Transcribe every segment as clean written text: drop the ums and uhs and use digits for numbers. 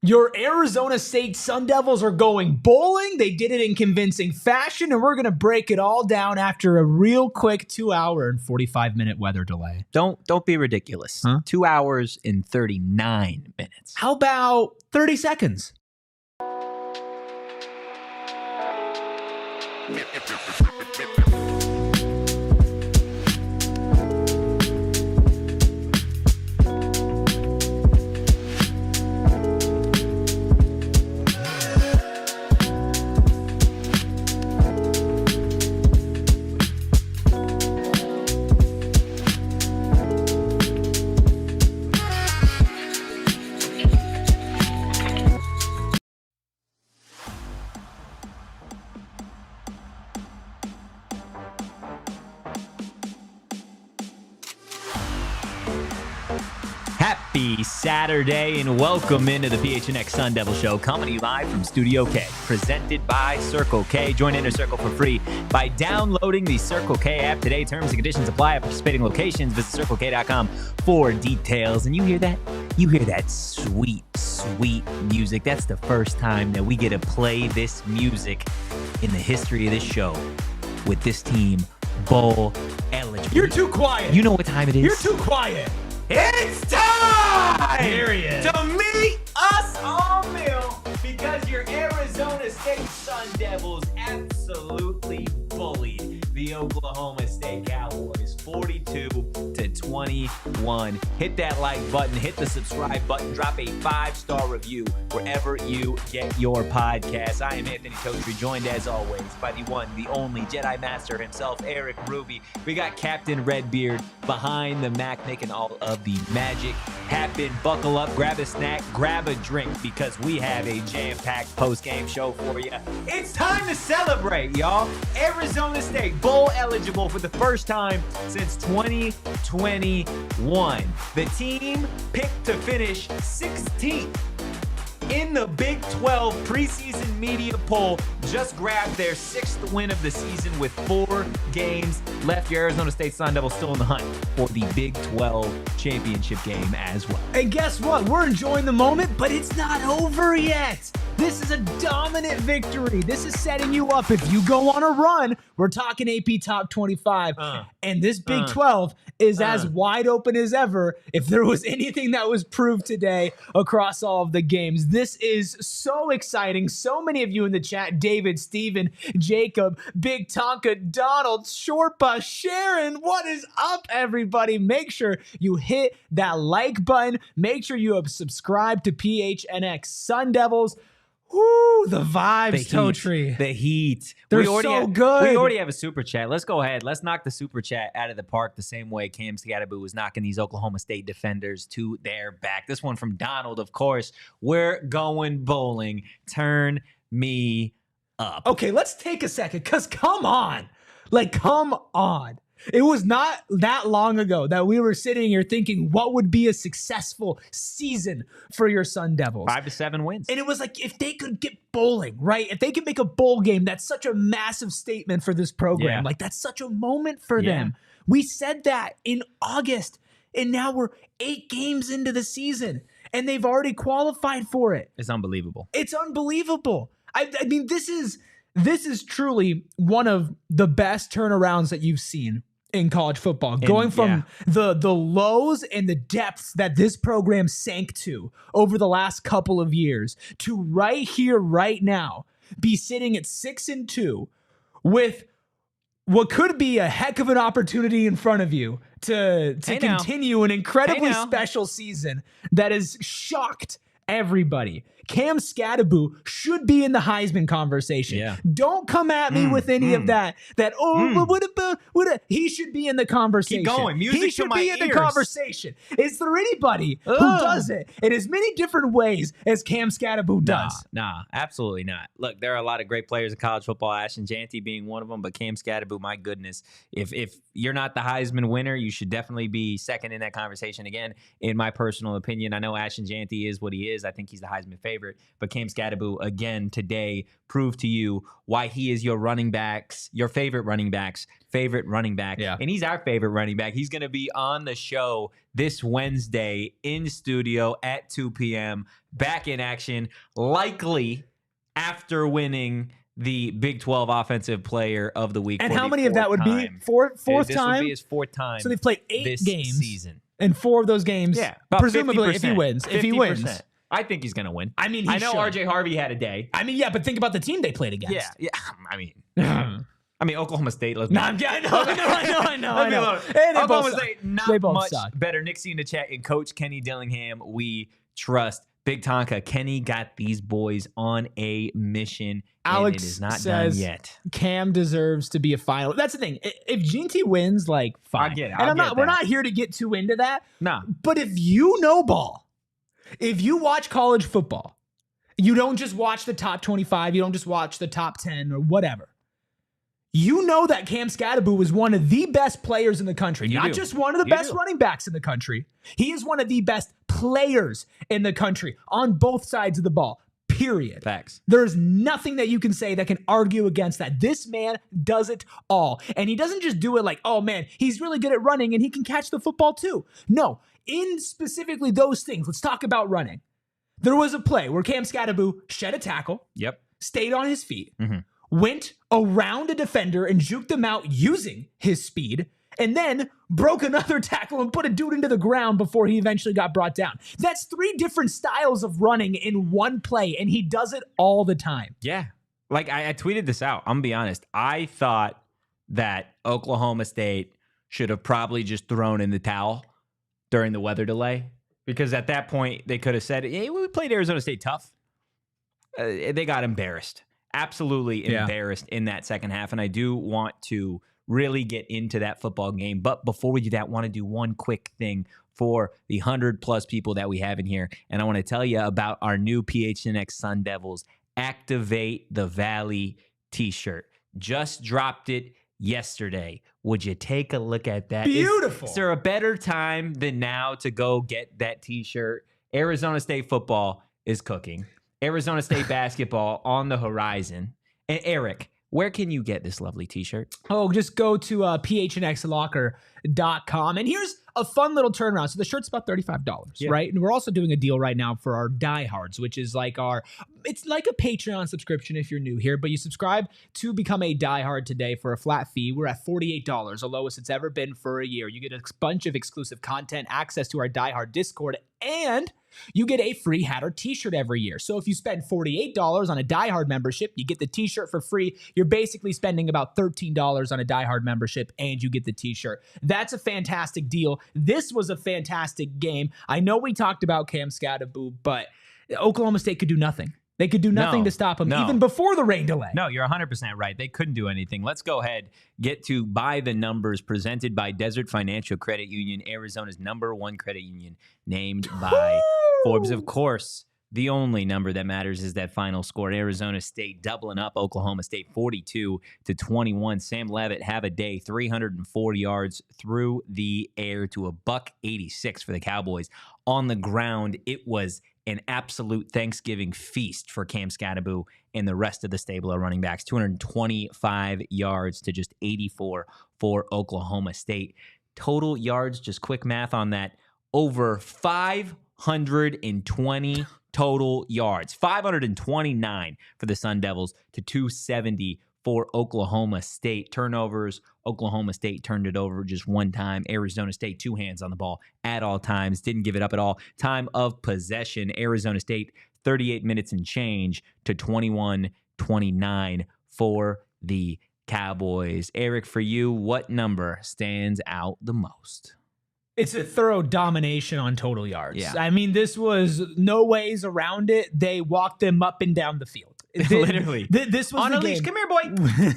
Your Arizona State Sun Devils are going bowling. They did it in convincing fashion, and we're going to break it all down after a real quick 2-hour and 45-minute weather delay. Don't be ridiculous. Huh? 2 hours and 39 minutes. How about 30 seconds? Happy Saturday and welcome into the PHNX Sun Devil Show, coming to you live from Studio K, presented by Circle K. Join Inner Circle for free by downloading the Circle K app today. Terms and conditions apply at participating locations. Visit CircleK.com for details. And you hear that? You hear that sweet, sweet music. That's the first time that we get to play this music in the history of this show with this team, bowl eligible. You're too quiet. You know what time it is? You're too quiet. It's time Here he is. to meet us on Mill because your Arizona State Sun Devils absolutely bullied the Oklahoma State Cowboys 42-21. Hit that like button, hit the subscribe button, drop a 5-star review wherever you get your podcasts. I am Anthony Totri, joined as always by the one, the only Jedi Master himself, Eric Ruby. We got Captain Redbeard behind the Mac making all of the magic happen. Buckle up, grab a snack, grab a drink because we have a jam-packed post-game show for you. It's time to celebrate, y'all. Arizona State bowl eligible for the first time since 2021. The team picked to finish 16th in the Big 12 preseason media poll, just grabbed their 6th win of the season with 4 games left. Your Arizona State Sun Devils still in the hunt for the Big 12 championship game as well. And guess what? We're enjoying the moment, but it's not over yet. This is a dominant victory. This is setting you up. If you go on a run, we're talking AP Top 25. And this Big 12 is as wide open as ever. If there was anything that was proved today across all of the games, this is so exciting. So many of you in the chat, David, Steven, Jacob, Big Tonka, Donald, Shorpa, Sharon, what is up, everybody? Make sure you hit that like button. Make sure you have subscribed to PHNX Sun Devils. Woo, the vibes, Totri. The heat. They're so good. We already have a super chat. Let's go ahead. Let's knock the super chat out of the park the same way Cam Skattebo was knocking these Oklahoma State defenders to their back. This one from Donald, of course. We're going bowling. Turn me up. Okay, let's take a second, because come on. Like, come on. It was not that long ago that we were sitting here thinking, what would be a successful season for your Sun Devils? 5 to 7 wins. And it was like, if they could get bowling, right? If they could make a bowl game, that's such a massive statement for this program. Yeah. Like, that's such a moment for them. We said that in August, and now we're 8 games into the season, and they've already qualified for it. It's unbelievable. It's unbelievable. I mean, this is truly one of the best turnarounds that you've seen in college football, going from the lows and the depths that this program sank to over the last couple of years to right here, right now, be sitting at 6-2 with what could be a heck of an opportunity in front of you to continue an incredibly special season that has shocked everybody. Cam Skattebo should be in the Heisman conversation. Yeah. Don't come at me with any of that. He should be in the conversation. Keep going. Music he should to my be in the ears. conversation. Is there anybody who does it in as many different ways as Cam Skattebo does? Nah, absolutely not. Look, there are a lot of great players in college football, Ashton Janty being one of them, but Cam Skattebo, my goodness, if you're not the Heisman winner, you should definitely be second in that conversation. Again, in my personal opinion, I know Ashton Janty is what he is. I think he's the Heisman favorite. But Cam Skattebo, again, today, proved to you why he is your favorite running back's favorite running back. Yeah. And he's our favorite running back. He's going to be on the show this Wednesday in studio at 2 p.m. Back in action, likely after winning the Big 12 Offensive Player of the Week. And how many of that would be? Fourth time? This would be his fourth time. So they've played 8 games season. And 4 of those games, about presumably, 50%. if he wins. 50%. If he wins. I think he's going to win. I mean, I know should. RJ Harvey had a day. I mean, yeah, but think about the team they played against. Yeah. I mean, Oklahoma State. I know. And Oklahoma State, not they both much suck. better. Nick C in the chat and Coach Kenny Dillingham, we trust. Big Tonka, Kenny got these boys on a mission. Alex and it is not says done yet. Cam deserves to be a final. That's the thing. If GT wins, like, fine. I get it. And we're not here to get too into that. Nah. But if you know ball, if you watch college football, you don't just watch the top 25, you don't just watch the top 10 or whatever. You know that Cam Skattebo is one of the best players in the country. Not just one of the best running backs in the country. He is one of the best players in the country on both sides of the ball, period. Facts. There's nothing that you can say that can argue against that. This man does it all. And he doesn't just do it like, oh man, he's really good at running and he can catch the football too. No, in specifically those things, let's talk about running. There was a play where Cam Skattebo shed a tackle, stayed on his feet, went around a defender and juked them out using his speed, and then broke another tackle and put a dude into the ground before he eventually got brought down. That's 3 different styles of running in one play, and he does it all the time. Yeah. Like, I tweeted this out. I'm going to be honest. I thought that Oklahoma State should have probably just thrown in the towel during the weather delay, because at that point, they could have said, hey, we played Arizona State tough. They got embarrassed. Absolutely embarrassed in that second half. And I do want to really get into that football game. But before we do that, I want to do one quick thing for the 100+ people that we have in here. And I want to tell you about our new PHNX Sun Devils Activate the Valley t-shirt. Just dropped it yesterday. Would you take a look at that? Beautiful. Is there a better time than now to go get that t-shirt? Arizona State football is cooking. Arizona State basketball on the horizon. And Eric, where can you get this lovely t-shirt? Oh, just go to phnxlocker.com. And here's a fun little turnaround. So the shirt's about $35, right? And we're also doing a deal right now for our diehards, which is like it's like a Patreon subscription if you're new here, but you subscribe to become a diehard today for a flat fee. We're at $48, the lowest it's ever been for a year. You get a bunch of exclusive content, access to our diehard Discord, and you get a free hat or t-shirt every year. So if you spend $48 on a diehard membership, you get the t-shirt for free. You're basically spending about $13 on a diehard membership and you get the t-shirt. That's a fantastic deal. This was a fantastic game. I know we talked about Cam Skattebo, but Oklahoma State could do nothing. They could do nothing to stop him, even before the rain delay. No, you're 100% right. They couldn't do anything. Let's go ahead, get to By the Numbers, presented by Desert Financial Credit Union, Arizona's #1 credit union, named by Forbes. Of course, the only number that matters is that final score. Arizona State doubling up Oklahoma State 42-21. Sam Leavitt have a day, 304 yards through the air to a $186 for the Cowboys. On the ground, it was an absolute Thanksgiving feast for Cam Skattebo and the rest of the stable of running backs. 225 yards to just 84 for Oklahoma State. Total yards, just quick math on that, over 520 total yards. 529 for the Sun Devils to 270 for Oklahoma State. Turnovers, Oklahoma State turned it over just one time. Arizona State, 2 hands on the ball at all times. Didn't give it up at all. Time of possession, Arizona State, 38 minutes and change to 21-29 for the Cowboys. Eric, for you, what number stands out the most? It's a thorough domination on total yards. Yeah. I mean, this was no ways around it. They walked them up and down the field. Literally. This was on the a game. leash. Come here, boy.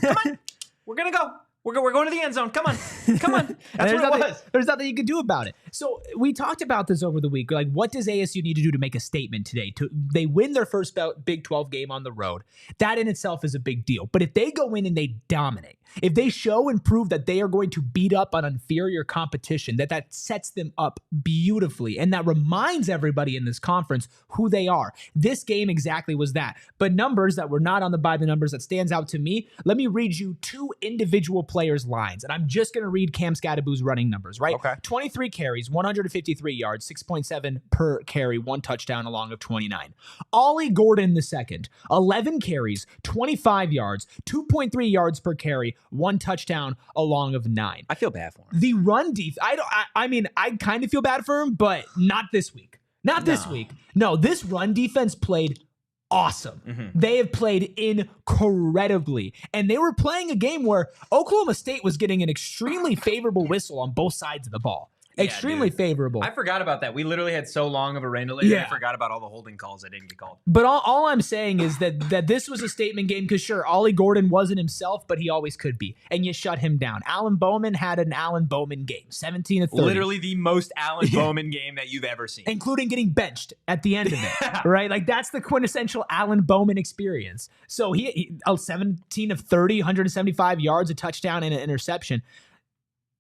Come on. We're going to go. We're going to the end zone. Come on. Come on. That's what it was. There's nothing you can do about it. So we talked about this over the week. Like, what does ASU need to do to make a statement today? They win their first Big 12 game on the road. That in itself is a big deal. But if they go in and they dominate, if they show and prove that they are going to beat up on inferior competition, that sets them up beautifully. And that reminds everybody in this conference who they are. This game exactly was that. But numbers that were not on the by the numbers that stands out to me, let me read you two individual players' lines. And I'm just going to read Cam Skattebo's running numbers, right? Okay. 23 carries, 153 yards, 6.7 per carry, 1 touchdown along of 29. Ollie Gordon II, 11 carries, 25 yards, 2.3 yards per carry, 1 touchdown along of 9. I feel bad for him. The run defense, I kind of feel bad for him, but not this week. Not this week. No, this run defense played awesome. Mm-hmm. They have played incredibly. And they were playing a game where Oklahoma State was getting an extremely favorable whistle on both sides of the ball. Extremely favorable. I forgot about that. We literally had so long of a rain delay. I forgot about all the holding calls that didn't get called. But all I'm saying is that this was a statement game because, sure, Ollie Gordon wasn't himself, but he always could be. And you shut him down. Alan Bowman had an Alan Bowman game, 17 of 30. Literally the most Alan Bowman game that you've ever seen. Including getting benched at the end of it, right? Like, that's the quintessential Alan Bowman experience. So he 17 of 30, 175 yards, a touchdown, and an interception.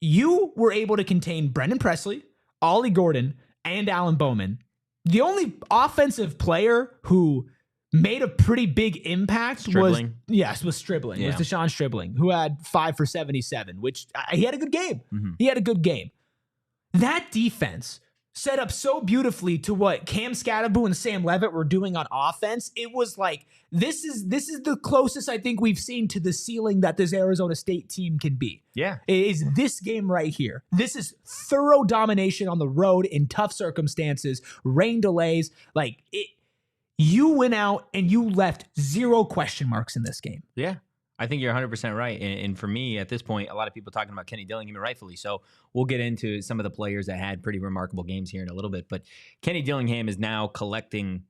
You were able to contain Brendan Presley, Ollie Gordon, and Alan Bowman. The only offensive player who made a pretty big impact was Stribling. Yeah. Was Deshaun Stribling, who had 5 for 77, which he had a good game. Mm-hmm. He had a good game. That defense set up so beautifully to what Cam Skattebo and Sam Leavitt were doing on offense. It was like, this is the closest I think we've seen to the ceiling that this Arizona State team can be. Yeah. It is this game right here. This is thorough domination on the road in tough circumstances, rain delays. Like, you went out and you left 0 question marks in this game. Yeah. I think you're 100% right. And for me, at this point, a lot of people talking about Kenny Dillingham, and rightfully so. We'll get into some of the players that had pretty remarkable games here in a little bit. But Kenny Dillingham is now collecting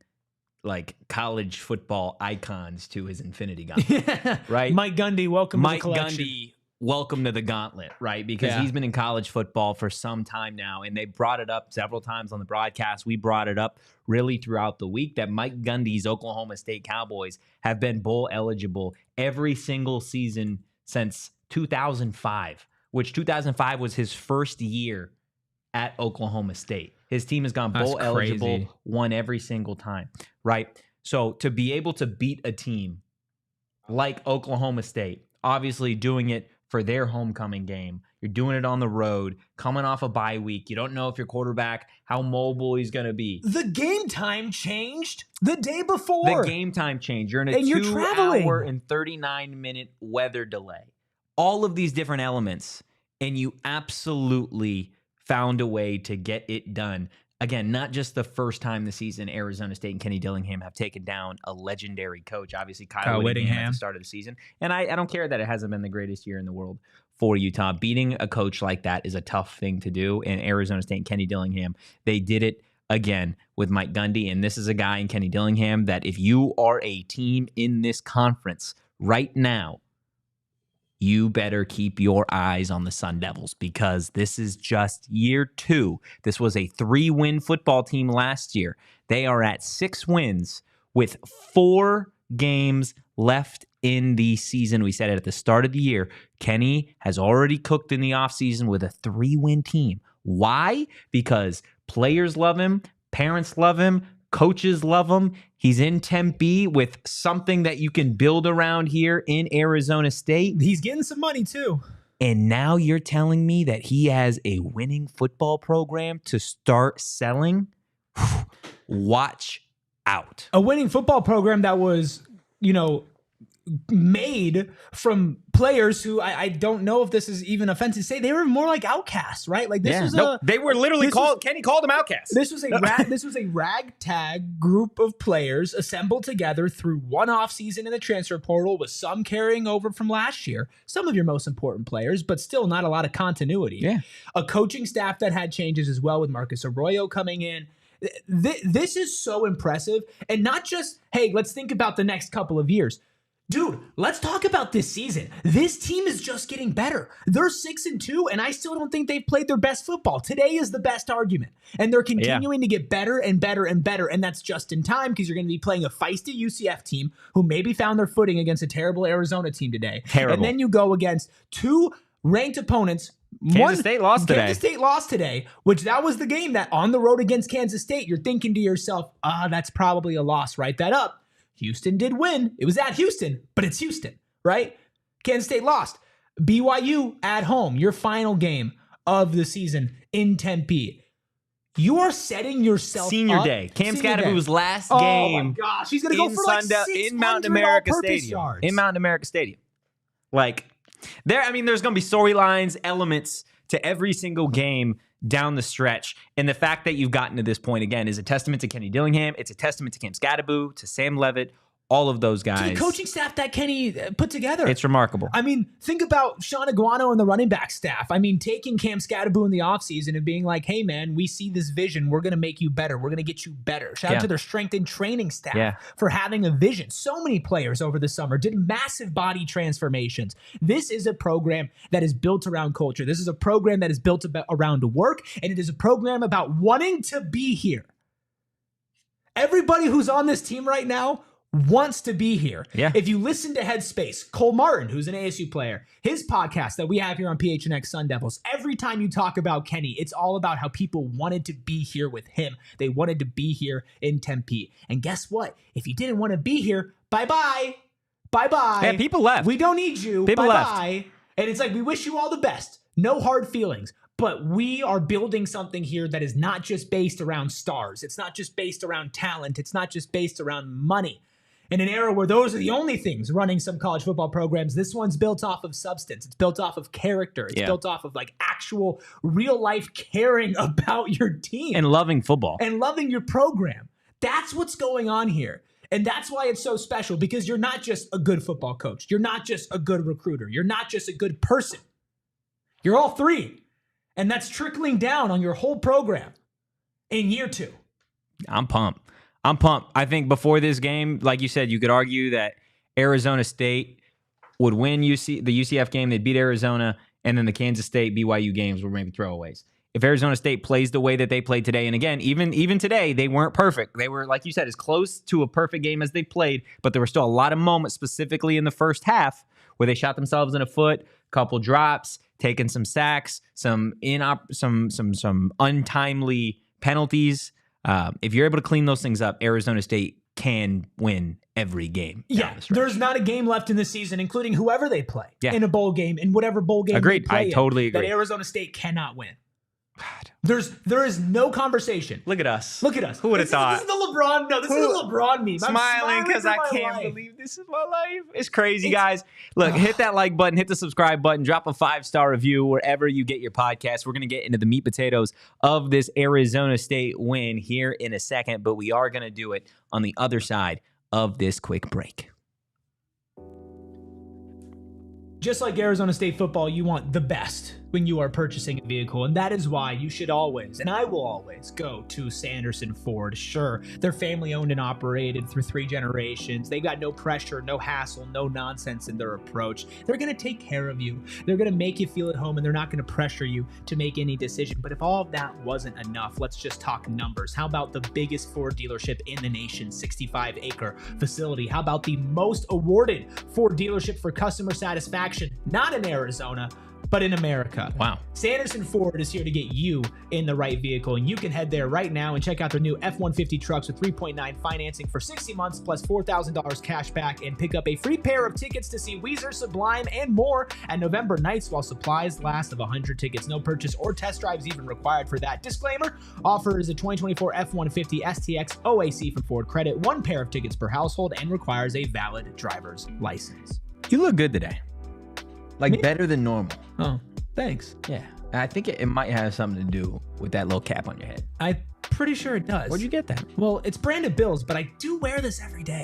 like college football icons to his infinity gauntlet, right? Mike Gundy, welcome to the collection. Gundy, welcome to the gauntlet, right? Because he's been in college football for some time now, and they brought it up several times on the broadcast. We brought it up really throughout the week that Mike Gundy's Oklahoma State Cowboys have been bowl eligible every single season since 2005, which 2005 was his first year at Oklahoma State. His team has gone bowl eligible, won every single time, right? So to be able to beat a team like Oklahoma State, obviously doing it for their homecoming game. You're doing it on the road, coming off a bye week. You don't know if your quarterback, how mobile he's going to be. The game time changed the day before. The game time changed. You're in a 2-hour and 39-minute weather delay. All of these different elements, and you absolutely found a way to get it done. Again, not just the first time this season Arizona State and Kenny Dillingham have taken down a legendary coach, obviously Kyle Whittingham at the start of the season. And I don't care that it hasn't been the greatest year in the world for Utah. Beating a coach like that is a tough thing to do. And Arizona State and Kenny Dillingham, they did it again with Mike Gundy. And this is a guy in Kenny Dillingham that if you are a team in this conference right now, you better keep your eyes on the Sun Devils because this is just year 2. This was a 3-win football team last year. They are at 6 wins with 4 games left in the season. We said it at the start of the year. Kenny has already cooked in the offseason with a 3-win team. Why? Because players love him, parents love him, coaches love him. He's in Tempe with something that you can build around here in Arizona State. He's getting some money too. And now you're telling me that he has a winning football program to start selling? Watch out. A winning football program that was, made from players who I don't know if this is even offensive to say, they were more like outcasts, right? Like this was they were literally Kenny called them outcasts. This was a ragtag group of players assembled together through one offseason in the transfer portal with some carrying over from last year. Some of your most important players, but still not a lot of continuity. Yeah. A coaching staff that had changes as well with Marcus Arroyo coming in. This is so impressive. And not just, hey, let's think about the next couple of years. Dude, let's talk about this season. This team is just getting better. They're 6-2, and I still don't think they've played their best football. Today is the best argument. And they're continuing to get better and better and better, and that's just in time because you're going to be playing a feisty UCF team who maybe found their footing against a terrible Arizona team today. Terrible. And then you go against two ranked opponents. Kansas State lost today. Kansas State lost today, which that was the game that on the road against Kansas State, you're thinking to yourself, that's probably a loss. Write that up. Houston did win. It was at Houston, but it's Houston, right? Kansas State lost. BYU at home, your final game of the season in Tempe. You are setting yourself Senior up. day. Cam Senior day. Skattebo's last Oh game. my gosh, he's going to go for like 600 in Mountain America all-purpose Stadium. yards. In Mountain America Stadium. Like, there's going to be storylines, elements to every single game down the stretch. And the fact that you've gotten to this point, again, is a testament to Kenny Dillingham. It's a testament to Cam Skattebo, to Sam Leavitt, all of those guys. To the coaching staff that Kenny put together. It's remarkable. I mean, think about Sean Aguano and the running back staff. I mean, taking Cam Skattebo in the offseason and being like, hey, man, we see this vision. We're going to make you better. We're going to get you better. Shout out to their strength and training staff for having a vision. So many players over the summer did massive body transformations. This is a program that is built around culture. This is a program that is built around work, and it is a program about wanting to be here. Everybody who's on this team right now wants to be here. Yeah. If you listen to Headspace, Cole Martin, who's an ASU player, his podcast that we have here on PHNX Sun Devils, every time you talk about Kenny, it's all about how people wanted to be here with him. They wanted to be here in Tempe. And guess what? If you didn't want to be here, bye-bye. Bye-bye. Yeah, people left. We don't need you. People bye-bye. left. And it's like, we wish you all the best. No hard feelings. But we are building something here that is not just based around stars. It's not just based around talent. It's not just based around money. In an era where those are the only things running some college football programs, this one's built off of substance. It's built off of character. It's built off of like actual real life caring about your team. And loving football. And loving your program. That's what's going on here. And that's why it's so special, because you're not just a good football coach. You're not just a good recruiter. You're not just a good person. You're all three. And that's trickling down on your whole program in year 2. I'm pumped. I think before this game, like you said, you could argue that Arizona State would win the UCF game. They'd beat Arizona, and then the Kansas State BYU games were maybe throwaways. If Arizona State plays the way that they played today, and again, even today, they weren't perfect. They were, like you said, as close to a perfect game as they played, but there were still a lot of moments, specifically in the first half, where they shot themselves in the foot, couple drops, taking some sacks, some untimely penalties. If you're able to clean those things up, Arizona State can win every game. Yeah, there's not a game left in the season, including whoever they play in a bowl game, in whatever bowl game Agreed. they play I totally agree. that Arizona State cannot win. There is no conversation. Look at us. Look at us. Who would have thought? This is the LeBron. No, this is the LeBron meme. I'm Smiling because I for my can't life. believe this is my life. It's crazy, guys. Look, hit that like button, hit the subscribe button, drop a 5-star review wherever you get your podcast. We're going to get into the meat potatoes of this Arizona State win here in a second, but we are going to do it on the other side of this quick break. Just like Arizona State football, you want the best when you are purchasing a vehicle, and that is why you should always, and I will always, go to Sanderson Ford. Sure, they're family owned and operated through 3 generations. They got no pressure, no hassle, no nonsense in their approach. They're going to take care of you. They're going to make you feel at home, and they're not going to pressure you to make any decision. But if all of that wasn't enough, let's just talk numbers. How about the biggest Ford dealership in the nation, 65-acre facility? How about the most awarded Ford dealership for customer satisfaction, not in Arizona, but in America? Wow. Sanderson Ford is here to get you in the right vehicle, and you can head there right now and check out their new F-150 trucks with 3.9 financing for 60 months plus $4,000 cash back, and pick up a free pair of tickets to see Weezer, Sublime, and more at November nights while supplies last. Of 100 tickets, no purchase or test drives even required for that. Disclaimer: offer is a 2024 F-150 STX OAC from Ford Credit, 1 pair of tickets per household, and requires a valid driver's license. You look good today. Like, Me? better than normal. Oh, thanks. Yeah. I think it might have something to do with that little cap on your head. I'm pretty sure it does. Where'd you get that? Well, it's branded Bills, but I do wear this every day.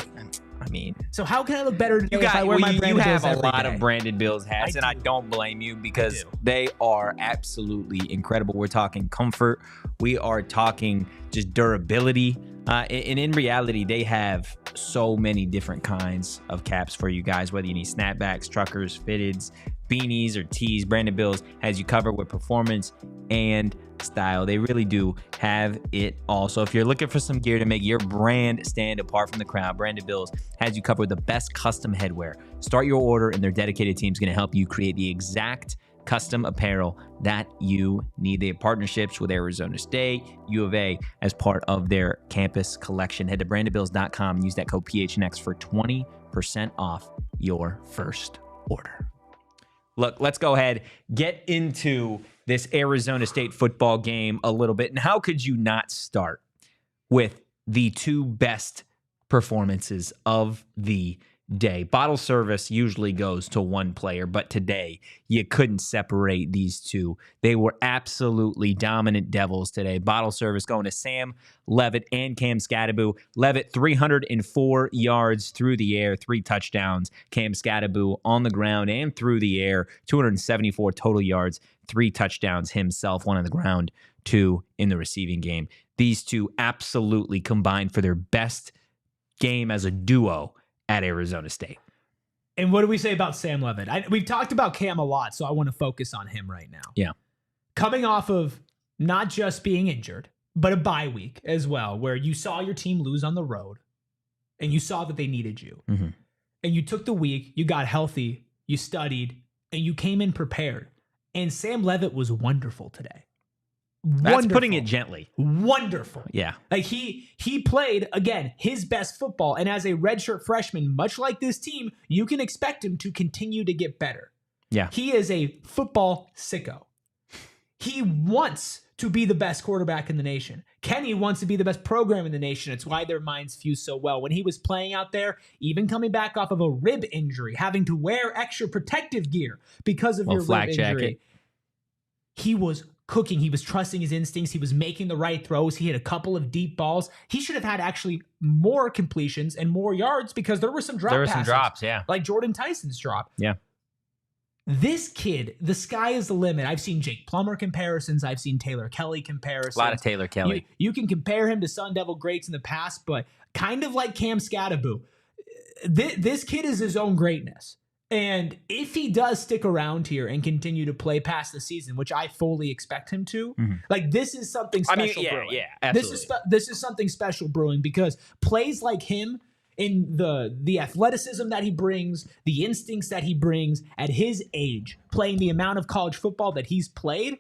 I mean, So how can I look better today if I wear my you branded have Bills a every lot day? of branded Bills hats, and I don't blame you because they are absolutely incredible. We're talking comfort. We are talking just durability. And in reality, they have so many different kinds of caps for you guys, whether you need snapbacks, truckers, fitteds, beanies, or tees. Brandon Bills has you covered with performance and style. They really do have it all. So if you're looking for some gear to make your brand stand apart from the crowd, Brandon Bills has you covered with the best custom headwear. Start your order, and their dedicated team is going to help you create the exact custom apparel that you need. They have partnerships with Arizona State, U of A as part of their campus collection. Head to brandonbills.com and use that code PHNX for 20% off your first order. Look, let's go ahead, get into this Arizona State football game a little bit. And how could you not start with the two best performances of the day? Bottle service usually goes to one player, but today you couldn't separate these two. They were absolutely dominant Devils today. Bottle service going to Sam Leavitt and Cam Skattebo. Leavitt 304 yards through the air, 3 touchdowns. Cam Skattebo on the ground and through the air, 274 total yards, 3 touchdowns himself, 1 on the ground, 2 in the receiving game. These two absolutely combined for their best game as a duo at Arizona State. And what do we say about Sam Leavitt? We've talked about Cam a lot, so I want to focus on him right now. Yeah. Coming off of not just being injured, but a bye week as well, where you saw your team lose on the road and you saw that they needed you. Mm-hmm. And you took the week, you got healthy, you studied, and you came in prepared. And Sam Leavitt was wonderful today. That's putting it gently. Wonderful. Yeah. Like he played, again, his best football. And as a redshirt freshman, much like this team, you can expect him to continue to get better. Yeah. He is a football sicko. He wants to be the best quarterback in the nation. Kenny wants to be the best program in the nation. It's why their minds fuse so well. When he was playing out there, even coming back off of a rib injury, having to wear extra protective gear because of your rib injury, he was cooking. He was trusting his instincts. He was making the right throws. He had a couple of deep balls. He should have had actually more completions and more yards because there were some drop passes. There were some drops, yeah. Like Jordan Tyson's drop. Yeah. This kid, the sky is the limit. I've seen Jake Plummer comparisons. I've seen Taylor Kelly comparisons. A lot of Taylor Kelly. You can compare him to Sun Devil greats in the past, but kind of like Cam Skattebo. This kid is his own greatness. And if he does stick around here and continue to play past the season, which I fully expect him to, like this is something special brewing. Yeah, absolutely. This is something special brewing because plays like him in the athleticism that he brings, the instincts that he brings at his age, playing the amount of college football that he's played,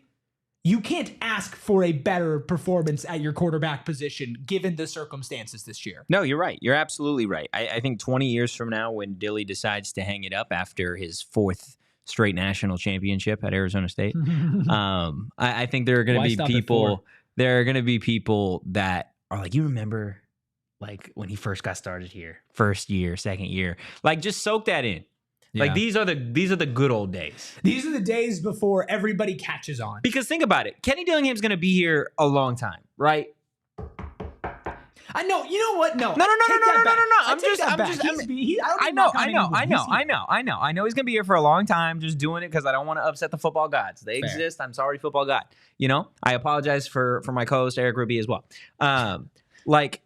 you can't ask for a better performance at your quarterback position given the circumstances this year. No, you're right. You're absolutely right. I think 20 years from now when Dilly decides to hang it up after his 4th straight national championship at Arizona State, I think there are going to be people. There are going to be people that are like, you remember, like when he first got started here, first year, second year, like just soak that in. Like these are the good old days. These are the days before everybody catches on. Because think about it, Kenny Dillingham's going to be here a long time, right? I know. You know what? No. No. I know he's gonna be here for a long time, just doing it because I don't want to upset the football gods. They exist. I'm sorry, football god. You know, I apologize for my co-host Eric Ruby as well. Like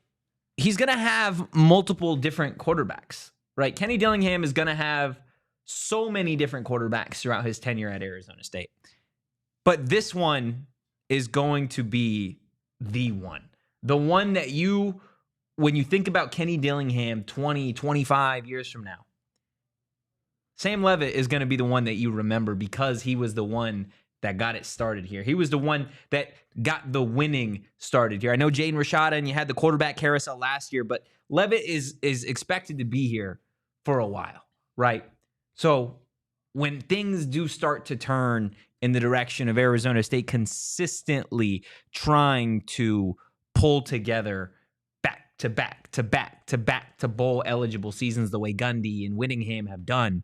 he's gonna have multiple different quarterbacks, right? Kenny Dillingham is gonna have so many different quarterbacks throughout his tenure at Arizona State, but this one is going to be the one that you, when you think about Kenny Dillingham 20, 25 years from now, Sam Leavitt is going to be the one that you remember because he was the one that got it started here. He was the one that got the winning started here. I know Jaden Rashada and you had the quarterback carousel last year, but Leavitt is expected to be here for a while, right? So when things do start to turn in the direction of Arizona State consistently trying to pull together back to bowl eligible seasons the way Gundy and Whittingham have done,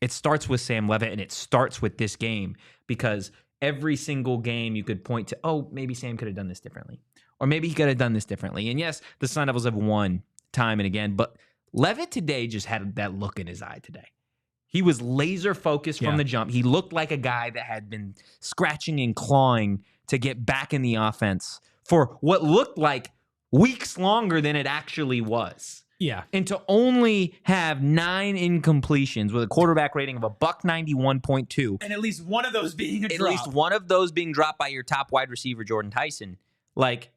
it starts with Sam Leavitt and it starts with this game because every single game you could point to, oh, maybe Sam could have done this differently or maybe he could have done this differently. And yes, the Sun Devils have won time and again, but Leavitt today just had that look in his eye today. He was laser focused from the jump. He looked like a guy that had been scratching and clawing to get back in the offense for what looked like weeks longer than it actually was. Yeah. And to only have 9 incompletions with a quarterback rating of a $191.2. And at least one of those being a drop. At least one of those being dropped by your top wide receiver, Jordan Tyson. Like,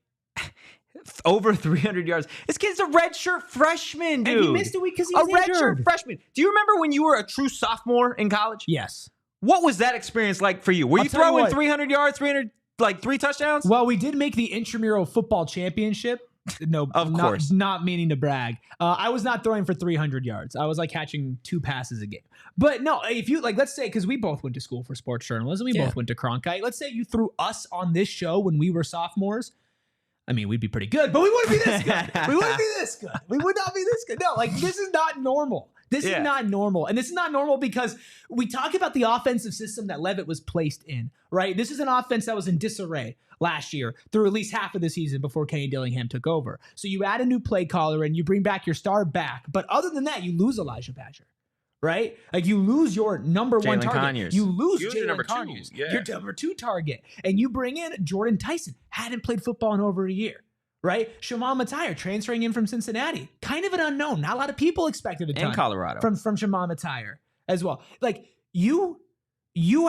over 300 yards. This kid's a redshirt freshman, dude. And he missed a week because he was redshirt freshman. Do you remember when you were a true sophomore in college? Yes. What was that experience like for you? Were you throwing 300 yards, 3 touchdowns? Well, we did make the intramural football championship. No, of course. Not meaning to brag. I was not throwing for 300 yards. I was like catching 2 passes a game. But no, if you like, let's say, because we both went to school for sports journalism, we both went to Cronkite. Let's say you threw us on this show when we were sophomores. I mean, we'd be pretty good, but we wouldn't be this good. We wouldn't be this good. We would not be this good. No, like this is not normal. This is not normal. And this is not normal because we talk about the offensive system that Leavitt was placed in, right? This is an offense that was in disarray last year through at least half of the season before Kenny Dillingham took over. So you add a new play caller and you bring back your star back. But other than that, you lose Elijah Badger, right? Like you lose your number one target. Conyers. You lose your number Jalen 2. Conyers, Yeah. your number 2 target. And you bring in Jordan Tyson. Hadn't played football in over a year. Right? Shaman Matire transferring in from Cincinnati. Kind of an unknown. Not a lot of people expected a ton. And Colorado. From Shaman Matire as well. Like, you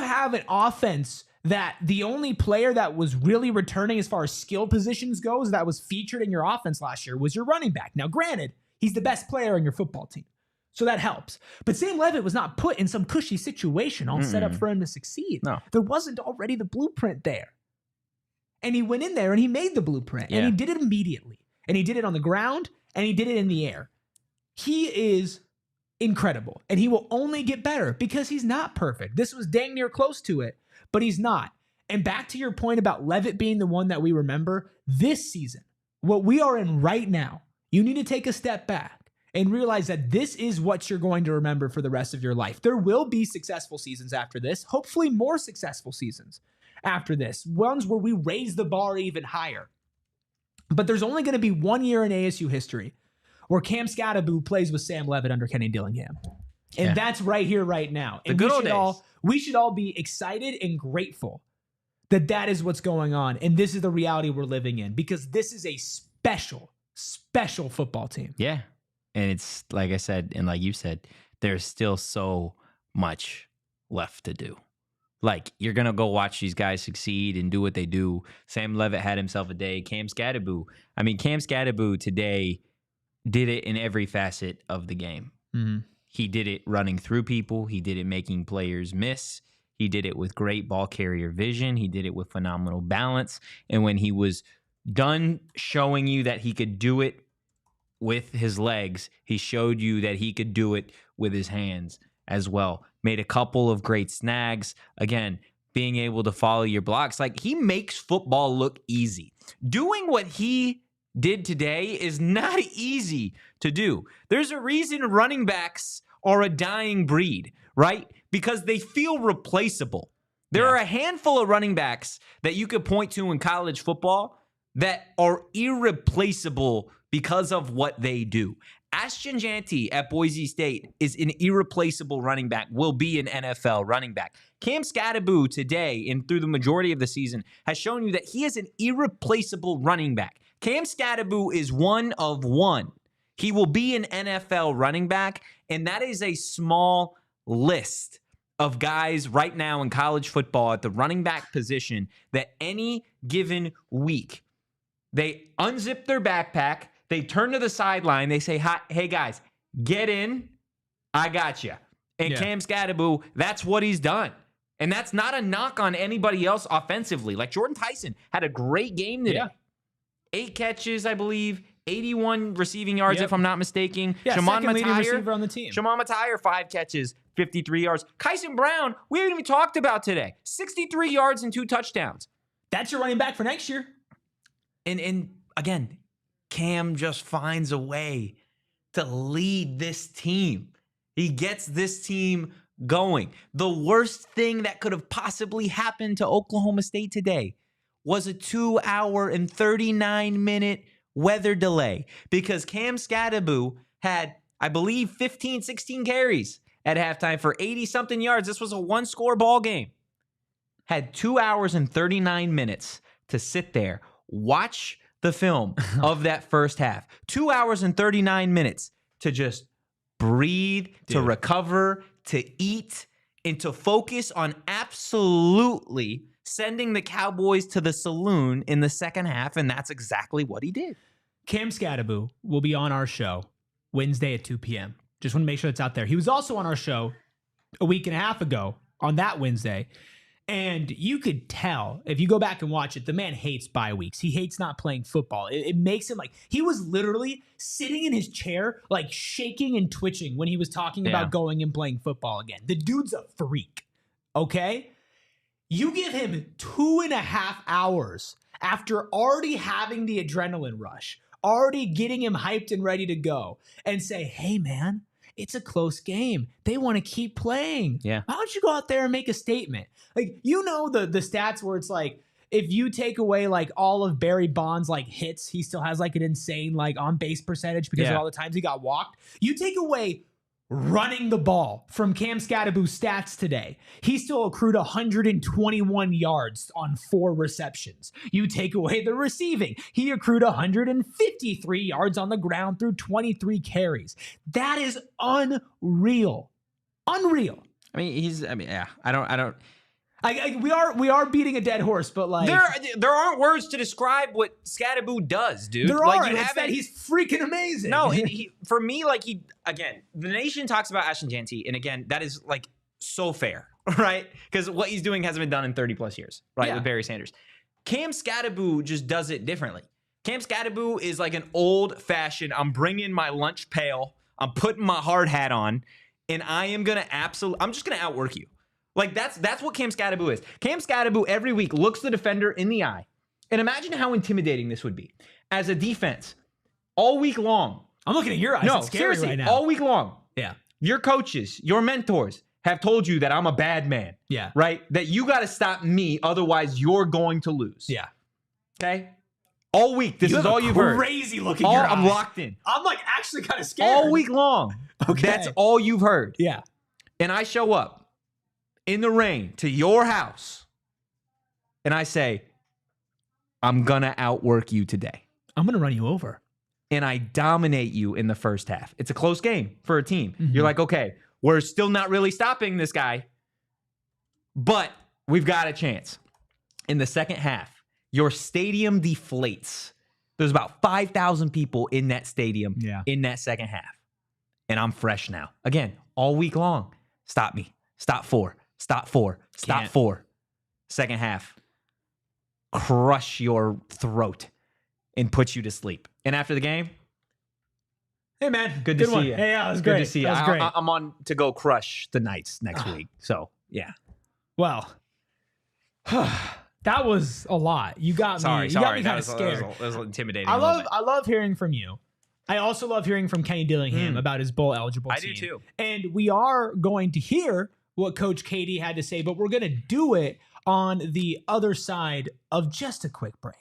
have an offense that the only player that was really returning as far as skill positions goes that was featured in your offense last year was your running back. Now, granted, he's the best player on your football team. So that helps. But Sam Leavitt was not put in some cushy situation all set up for him to succeed. No. There wasn't already the blueprint there. And he went in there and he made the blueprint. And he did it immediately. And he did it on the ground and he did it in the air. He is incredible. And he will only get better because he's not perfect. This was dang near close to it, but he's not. And back to your point about Leavitt being the one that we remember, this season, what we are in right now, you need to take a step back and realize that this is what you're going to remember for the rest of your life. There will be successful seasons after this, hopefully more successful seasons after this, ones where we raise the bar even higher. But there's only going to be 1 year in ASU history where Cam Skattebo plays with Sam Leavitt under Kenny Dillingham. And that's right here, right now. And the good old days. We should all be excited and grateful that that is what's going on. And this is the reality we're living in because this is a special, special football team. Yeah. And it's like I said, and like you said, there's still so much left to do. Like, you're going to go watch these guys succeed and do what they do. Sam Leavitt had himself a day. Cam Skattebo. I mean, Cam Skattebo today did it in every facet of the game. Mm-hmm. He did it running through people. He did it making players miss. He did it with great ball carrier vision. He did it with phenomenal balance. And when he was done showing you that he could do it with his legs, he showed you that he could do it with his hands as well. Made a couple of great snags. Again, being able to follow your blocks. Like, he makes football look easy. Doing what he did today is not easy to do. There's a reason running backs are a dying breed, right? Because they feel replaceable. There are a handful of running backs that you could point to in college football that are irreplaceable because of what they do. Ashton Janty at Boise State is an irreplaceable running back, will be an NFL running back. Cam Skattebo today and through the majority of the season has shown you that he is an irreplaceable running back. Cam Skattebo is one of one. He will be an NFL running back, and that is a small list of guys right now in college football at the running back position that any given week, they unzip their backpack, they turn to the sideline. They say, hey, guys, get in. I got you. And Cam Skattebo, that's what he's done. And that's not a knock on anybody else offensively. Like, Jordan Tyson had a great game today. 8 catches, I believe, 81 receiving yards, if I'm not mistaken. Yeah, Shaman second leading Matire, receiver on the team. Shaman Matire, 5 catches, 53 yards. Kyson Brown, we haven't even talked about today. 63 yards and 2 touchdowns. That's your running back for next year. And again, Cam just finds a way to lead this team. He gets this team going. The worst thing that could have possibly happened to Oklahoma State today was a 2-hour and 39-minute weather delay because Cam Skattebo had, I believe, 15, 16 carries at halftime for 80-something yards. This was a 1-score ball game. Had 2 hours and 39 minutes to sit there, watch the film of that first half. 2 hours and 39 minutes to just breathe, to recover, to eat, and to focus on absolutely sending the Cowboys to the saloon in the second half, and that's exactly what he did. Cam Skattebo will be on our show Wednesday at 2 p.m. Just want to make sure it's out there. He was also on our show a week and a half ago on that Wednesday. And you could tell, if you go back and watch it, the man hates bye weeks. He hates not playing football. It makes him like, he was literally sitting in his chair, like shaking and twitching when he was talking about going and playing football again. The dude's a freak, okay? You give him 2.5 hours after already having the adrenaline rush, already getting him hyped and ready to go, and say, hey, man, it's a close game. They want to keep playing. Yeah. Why don't you go out there and make a statement? Like, you know, the stats where it's like, if you take away like all of Barry Bonds' like hits, he still has like an insane like on base percentage because of all the times he got walked. You take away running the ball from Cam Skattebo's stats today, he still accrued 121 yards on 4 receptions. You take away the receiving, he accrued 153 yards on the ground through 23 carries. That is unreal. Unreal. I mean, I don't. We are beating a dead horse, but like there aren't words to describe what Skattebo does, dude. There like, are. It's that he's freaking amazing. No, for me, like again, the nation talks about Ashton Jeanty, and again, that is like so fair, right? Because what he's doing hasn't been done in 30 plus years, right? With Barry Sanders. Cam Skattebo just does it differently. Cam Skattebo is like an old-fashioned, I'm bringing my lunch pail, I'm putting my hard hat on, and I'm just gonna outwork you. Like, that's what Cam Skattebo is. Cam Skattebo every week looks the defender in the eye. And imagine how intimidating this would be. As a defense, all week long. I'm looking at your eyes. No, it's scary seriously, right now. all week long. Yeah. Your coaches, your mentors have told you that I'm a bad man. Yeah. Right? That you got to stop me, otherwise you're going to lose. Yeah. Okay? All week, this is all you've heard. Crazy looking your eyes. I'm locked in. I'm like actually kind of scared. All week long. Okay. That's all you've heard. Yeah. And I show up in the rain to your house, and I say, I'm going to outwork you today. I'm going to run you over. And I dominate you in the first half. It's a close game for a team. You're like, okay, we're still not really stopping this guy, but we've got a chance. In the second half, your stadium deflates. There's about 5,000 people in that stadium in that second half. And I'm fresh now. Again, all week long. Stop me. Stop 4. Stop 4. Stop 4. Second half. Crush your throat and put you to sleep. And after the game, hey, man. Good to see you. Hey, yeah, it was great. Good to see you. That was great. I'm on to go crush the Knights next week. So, yeah. Well, that was a lot. You got me. You got me kind of scared. That was intimidating. I love hearing from you. I also love hearing from Kenny Dillingham about his bowl eligible team. I do too. And we are going to hear what Coach Katie had to say, but we're going to do it on the other side of just a quick break.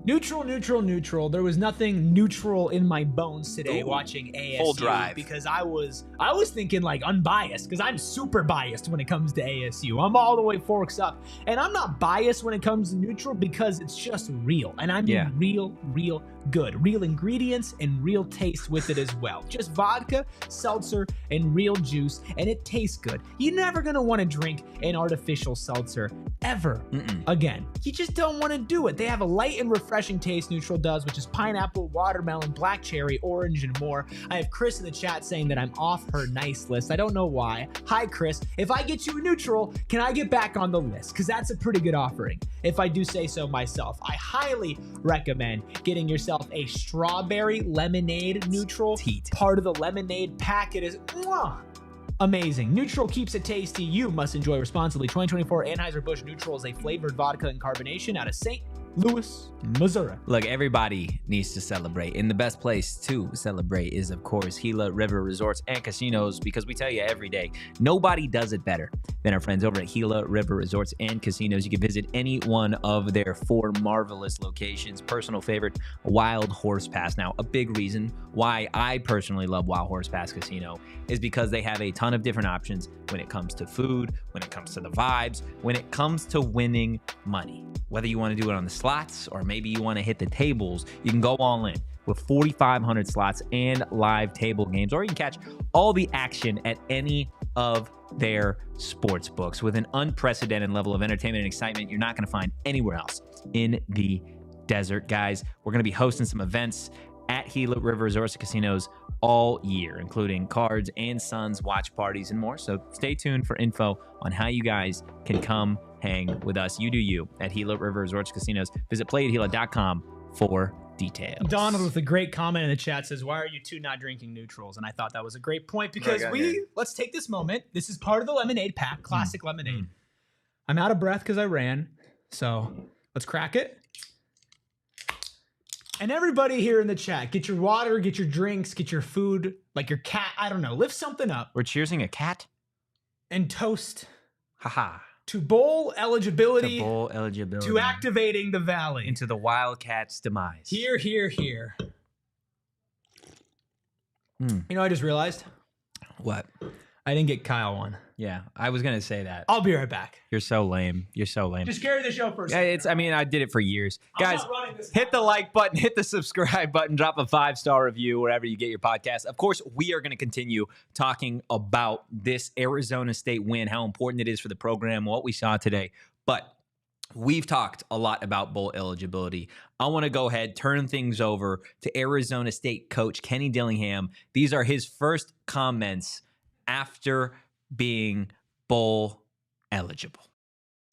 Neutral, neutral, neutral. There was nothing neutral in my bones today watching ASU. Full drive. Because I was thinking like unbiased, because I'm super biased when it comes to ASU. I'm all the way forks up. And I'm not biased when it comes to neutral because it's just real. And I mean real good. Real ingredients and real taste with it as well. Just vodka, seltzer, and real juice, and it tastes good. You're never going to want to drink an artificial seltzer ever again. You just don't want to do it. They have a light and refreshing taste, Neutral does, which is pineapple, watermelon, black cherry, orange, and more. I have Chris in the chat saying that I'm off her nice list. I don't know why. Hi, Chris. If I get you a neutral, can I get back on the list? Because that's a pretty good offering, if I do say so myself. I highly recommend getting yourself a strawberry lemonade neutral. Part of the lemonade pack. It is amazing. Neutral keeps it tasty. You must enjoy responsibly. 2024 Anheuser-Busch Neutral is a flavored vodka and carbonation out of St. Louis, Missouri. Look, everybody needs to celebrate, and the best place to celebrate is, of course, Gila River Resorts and Casinos, because we tell you every day, nobody does it better than our friends over at Gila River Resorts and Casinos. You can visit any one of their 4 marvelous locations. Personal favorite, Wild Horse Pass. Now, a big reason why I personally love Wild Horse Pass Casino is because they have a ton of different options when it comes to food, when it comes to the vibes, when it comes to winning money. Whether you want to do it on the slots or maybe you want to hit the tables, you can go all in with 4,500 slots and live table games, or you can catch all the action at any of their sports books with an unprecedented level of entertainment and excitement you're not going to find anywhere else in the desert. Guys, we're going to be hosting some events at Gila River Resorts and Casinos all year, including Cards and Sons watch parties and more. So stay tuned for info on how you guys can come hang with us. You do you at Gila River Resorts and Casinos. Visit playathela.com for details. Donald with a great comment in the chat says, why are you two not drinking neutrals? And I thought that was a great point because let's take this moment. This is part of the lemonade pack, classic lemonade. I'm out of breath because I ran. So let's crack it. And everybody here in the chat, get your water, get your drinks, get your food, like your cat. I don't know. Lift something up. We're cheersing a cat? And toast. Haha. To bowl eligibility. To bowl eligibility. To activating the valley. Into the Wildcats' demise. Here, here, here. You know, I just realized. What? I didn't get Kyle one. Yeah, I was gonna say that. I'll be right back. You're so lame. You're so lame. Just carry the show for a Yeah, second. I mean, I did it for years. Guys, not running this hit the like button, hit the subscribe button, drop a 5-star review wherever you get your podcast. Of course, we are going to continue talking about this Arizona State win, how important it is for the program, what we saw today. But we've talked a lot about bowl eligibility. I want to go ahead, turn things over to Arizona State coach Kenny Dillingham. These are his first comments after being bowl eligible.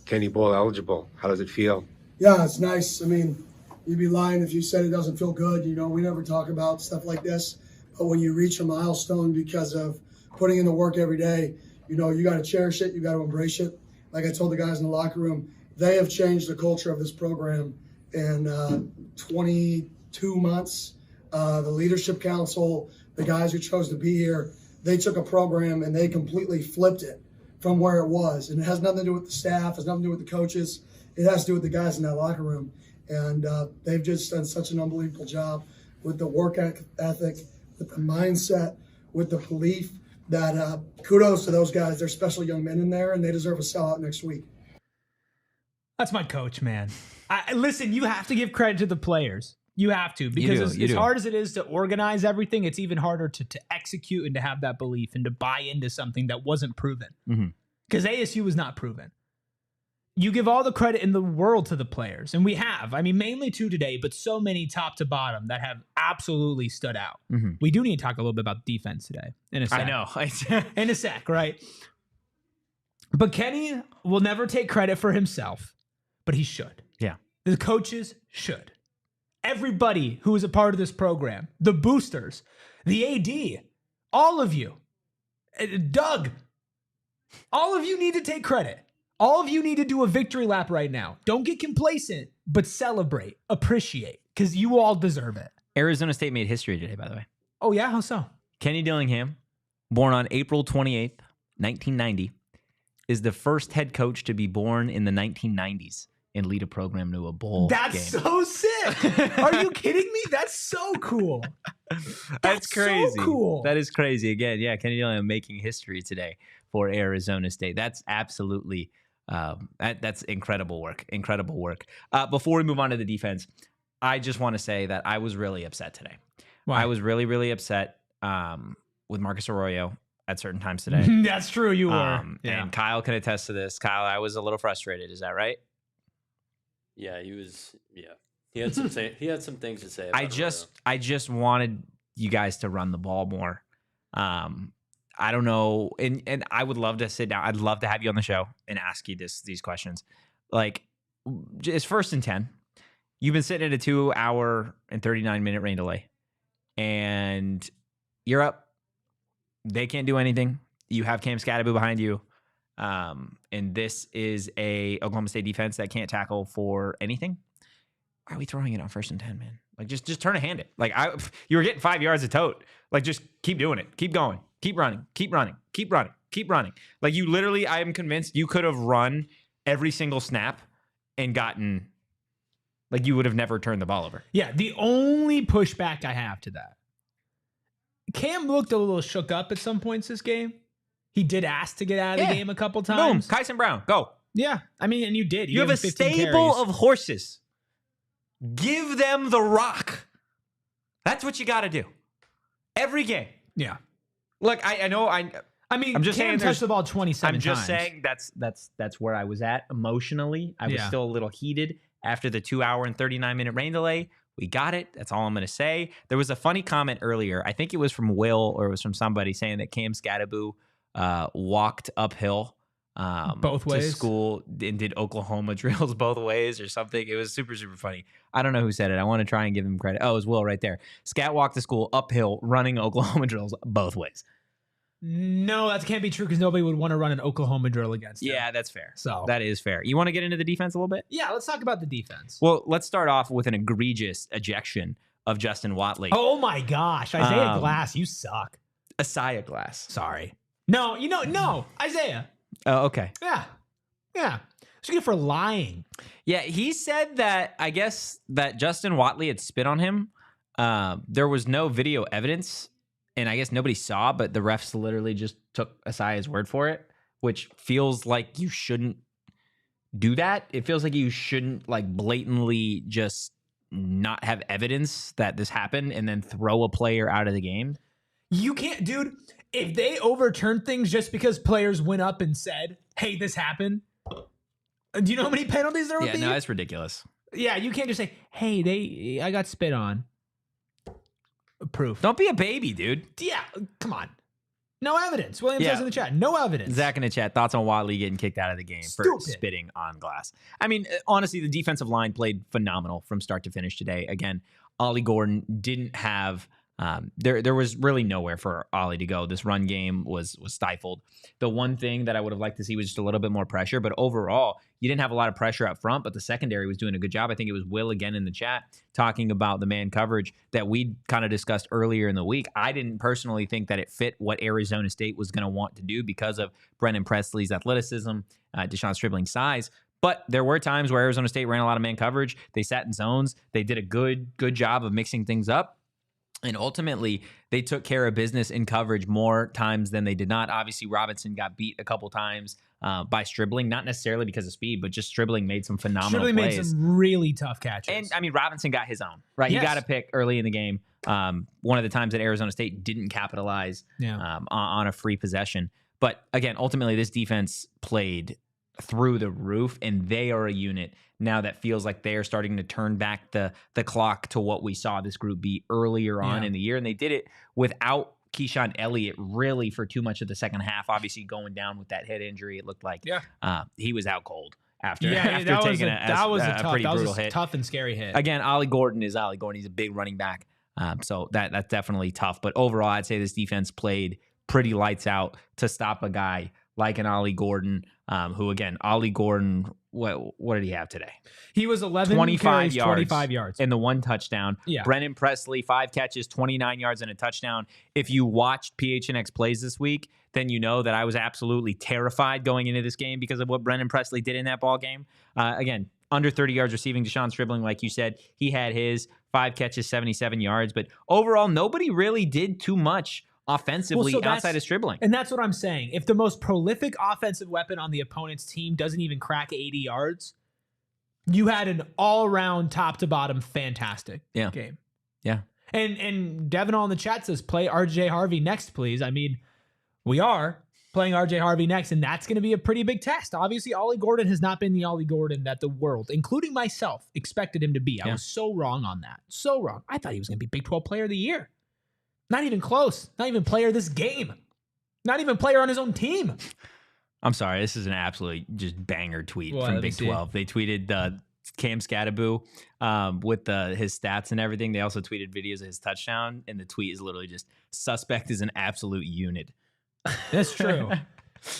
Kenny, bowl eligible. How does it feel? Yeah, it's nice. I mean, you'd be lying if you said it doesn't feel good. You know, we never talk about stuff like this. But when you reach a milestone because of putting in the work every day, you know, you got to cherish it. You got to embrace it. Like I told the guys in the locker room, they have changed the culture of this program in 22 months. The leadership council, the guys who chose to be here, they took a program and they completely flipped it from where it was. And it has nothing to do with the staff, has nothing to do with the coaches. It has to do with the guys in that locker room. And they've just done such an unbelievable job with the work ethic, with the mindset, with the belief that kudos to those guys. They're special young men in there, and they deserve a sellout next week. That's my coach, man. Listen, you have to give credit to the players. You have to, because as hard as it is to organize everything, it's even harder to execute and to have that belief and to buy into something that wasn't proven. Because ASU was not proven. You give all the credit in the world to the players, and we have. I mean, mainly two today, but so many top to bottom that have absolutely stood out. We do need to talk a little bit about defense today. In a sec. I know. In a sec, right? But Kenny will never take credit for himself, but he should. Yeah. The coaches should. Everybody who is a part of this program, the boosters, the AD, all of you, Doug, all of you need to take credit. All of you need to do a victory lap right now. Don't get complacent, but celebrate, appreciate, because you all deserve it. Arizona State made history today, by the way. Oh, yeah? How so? Kenny Dillingham, born on April 28th, 1990, is the first head coach to be born in the 1990s and lead a program to a bowl game. That's so sick. Are you kidding me? That's so cool. That's crazy. So cool. That is crazy. Again, yeah, Kenny Dillingham making history today for Arizona State. That's absolutely, that's incredible work. Incredible work. Before we move on to the defense, I just want to say that I was really upset today. Why? I was really, really upset with Marcus Arroyo at certain times today. That's true. You were. And Kyle can attest to this. Kyle, I was a little frustrated. Is that right? Yeah, he was. Yeah, he had some. He had some things to say. About I just wanted you guys to run the ball more. I don't know, and I would love to sit down. I'd love to have you on the show and ask you these questions. Like, it's 1st and 10. You've been sitting at a 2-hour and 39-minute rain delay, and you're up. They can't do anything. You have Cam Skattebo behind you. And this is a Oklahoma State defense that can't tackle for anything. why are we throwing it on 1st and 10, man? Like, just turn a hand it. Like, you were getting 5 yards of tote. Like, just keep doing it. Keep going. Keep running. Keep running. Keep running. Keep running. Like, you literally, I am convinced you could have run every single snap and gotten, like, you would have never turned the ball over. Yeah, the only pushback I have to that, Cam looked a little shook up at some points this game. He did ask to get out of the game a couple times. Boom. Kyson Brown, go. Yeah, I mean, and you did. You have a stable of horses. Give them the rock. That's what you got to do. Every game. Yeah. Look, I know. I mean, I'm just saying touched the ball 27 times. I'm just saying that's where I was at emotionally. I was still a little heated after the 2 hour and 39-minute rain delay. We got it. That's all I'm going to say. There was a funny comment earlier. I think it was from Will or it was from somebody saying that Cam Skattebo walked uphill both ways to school and did Oklahoma drills both ways or something. It was super, super funny. I don't know who said it. I want to try and give him credit. Oh, it was Will right there. Scat walked to school uphill running Oklahoma drills both ways. No, that can't be true because nobody would want to run an Oklahoma drill against him. Yeah, that's fair. So that is fair. You want to get into the defense a little bit? Yeah, let's talk about the defense. Well, let's start off with an egregious ejection of Justin Wodtly. Oh my gosh, Isaiah Glass, you suck. Isaiah Glass. Sorry. No, no, Isaiah. Oh, okay. Yeah. It's good for lying. Yeah, he said that, I guess, that Justin Wodtly had spit on him. There was no video evidence, and I guess nobody saw, but the refs literally just took Isaiah's word for it, which feels like you shouldn't do that. It feels like you shouldn't, like, blatantly just not have evidence that this happened and then throw a player out of the game. You can't, dude. If they overturn things just because players went up and said, hey, this happened, do you know how many penalties there would be? Yeah, no, that's ridiculous. Yeah, you can't just say, hey, I got spit on. Proof. Don't be a baby, dude. Yeah, come on. No evidence. William says in the chat, no evidence. Zach in the chat, thoughts on Wodtly getting kicked out of the game for spitting on glass. I mean, honestly, the defensive line played phenomenal from start to finish today. Again, Ollie Gordon didn't have... there was really nowhere for Ollie to go. This run game was stifled. The one thing that I would have liked to see was just a little bit more pressure, but overall, you didn't have a lot of pressure up front, but the secondary was doing a good job. I think it was Will again in the chat talking about the man coverage that we kind of discussed earlier in the week. I didn't personally think that it fit what Arizona State was going to want to do because of Brennan Presley's athleticism, Deshaun Stribling's size. But there were times where Arizona State ran a lot of man coverage. They sat in zones. They did a good job of mixing things up. And ultimately, they took care of business in coverage more times than they did not. Obviously, Robinson got beat a couple times by Stribling, not necessarily because of speed, but just Stribling made some phenomenal plays. Made some really tough catches. And, I mean, Robinson got his own, right? Yes. He got a pick early in the game. One of the times that Arizona State didn't capitalize on a free possession. But, again, ultimately, this defense played through the roof, and they are a unit now that feels like they are starting to turn back the clock to what we saw this group be earlier on in the year. And they did it without Keyshawn Elliott really for too much of the second half. Obviously going down with that head injury, it looked like he was out cold after taking a pretty brutal hit. Tough and scary hit. Again, Ollie Gordon is Ollie Gordon. He's a big running back. So that's definitely tough. But overall, I'd say this defense played pretty lights out to stop a guy like an Ollie Gordon, who, again, Ollie Gordon, what did he have today? He was 25 yards. And the one touchdown. Yeah. Brennan Presley, 5 catches, 29 yards and a touchdown. If you watched PHNX plays this week, then you know that I was absolutely terrified going into this game because of what Brennan Presley did in that ball game. Again, under 30 yards receiving. Deshaun Stribling, like you said, he had his 5 catches, 77 yards. But overall, nobody really did too much offensively outside of Stribling. And that's what I'm saying. If the most prolific offensive weapon on the opponent's team doesn't even crack 80 yards, you had an all-around top-to-bottom fantastic game. Yeah. And Devin on the chat says, play RJ Harvey next, please. I mean, we are playing RJ Harvey next, and that's going to be a pretty big test. Obviously, Ollie Gordon has not been the Ollie Gordon that the world, including myself, expected him to be. I was so wrong on that. So wrong. I thought he was going to be Big 12 Player of the Year. Not even close. Not even player of this game. Not even player on his own team. I'm sorry. This is an absolute just banger tweet from Big 12. They tweeted Cam Skattebo with his stats and everything. They also tweeted videos of his touchdown, and the tweet is literally just, suspect is an absolute unit. That's true.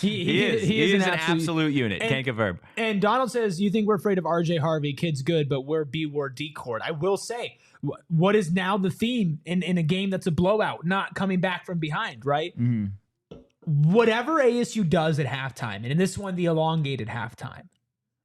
He is an absolute unit. Can't confirm. And Donald says, you think we're afraid of RJ Harvey? Kid's good, but we're B-word D-cord. I will say, what is now the theme in a game that's a blowout, not coming back from behind, right? Mm-hmm. Whatever ASU does at halftime, and in this one, the elongated halftime,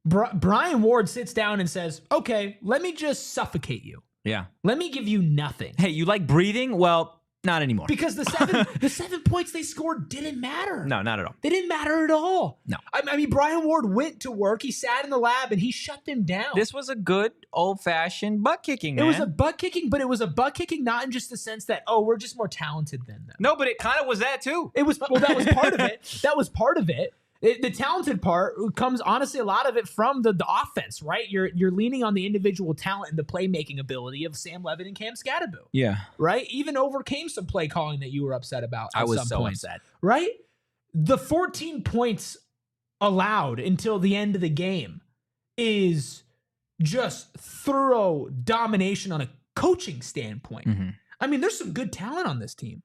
Brian Ward sits down and says, okay, let me just suffocate you. Yeah. Let me give you nothing. Hey, you like breathing? Well, not anymore. Because the 7 points they scored didn't matter. No, not at all. They didn't matter at all. No. I mean, Brian Ward went to work. He sat in the lab and he shut them down. This was a good old-fashioned butt kicking, man. It was a butt kicking, but it was a butt kicking not in just the sense that, oh, we're just more talented than them. No, but it kind of was that too. It was, well, that was part of it. That was part of it. The talented part comes, honestly, a lot of it from the offense, right? You're leaning on the individual talent and the playmaking ability of Sam Leavitt and Cam Skattebo. Yeah. Right? Even overcame some play calling that you were upset about. I was so upset. Right? The 14 points allowed until the end of the game is just thorough domination on a coaching standpoint. Mm-hmm. I mean, there's some good talent on this team.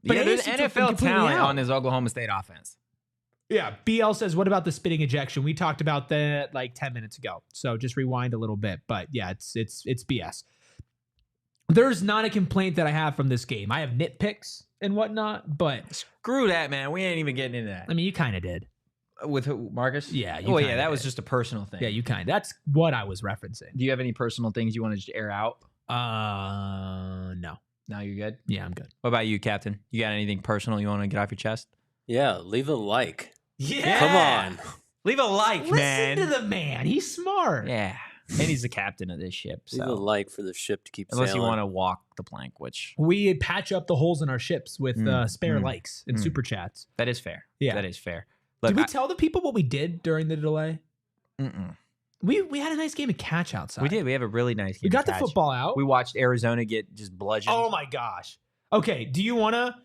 But Yeah, there's ASU took them NFL completely talent out. on this Oklahoma State offense. Yeah, BL says, what about the spitting ejection? We talked about that like 10 minutes ago. So just rewind a little bit. But yeah, it's BS. There's not a complaint that I have from this game. I have nitpicks and whatnot, but Screw that, man. We ain't even getting into that. I mean, you kind of did. With who, Marcus? Yeah. Oh, yeah, kinda that was did. just a personal thing. Yeah, you kind of. That's what I was referencing. Do you have any personal things you want to just air out? No. No, you're good? Yeah, I'm good. What about you, Captain? You got anything personal you want to get off your chest? Yeah, leave a like. Yeah. Come on. Leave a like, Listen man. to the man. He's smart. Yeah. And he's the captain of this ship. Leave a So like for the ship to keep unless sailing. you want to walk the plank, which We patch up the holes in our ships with spare likes and super chats. that is fair. Yeah. That is fair. Look, Did we tell the people what we did during the delay? mm-mm. We had a nice game of catch outside. We did. We have a really nice game. We got the catch. football out. We watched Arizona get just bludgeoned. Oh my gosh. Okay, do you want to?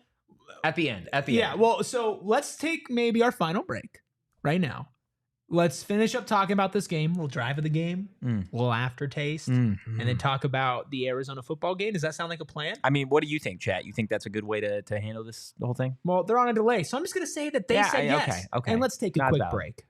At the end. At the Yeah, end. well, so let's take maybe our final break right now. Let's finish up talking about this game. We'll drive of the game, a little aftertaste, and then talk about the Arizona football game. Does that sound like a plan? I mean, what do you think, chat? You think that's a good way to handle this, the whole thing? Well, they're on a delay, so I'm just going to say that they said yes. Okay. And let's take a Not quick valid. break.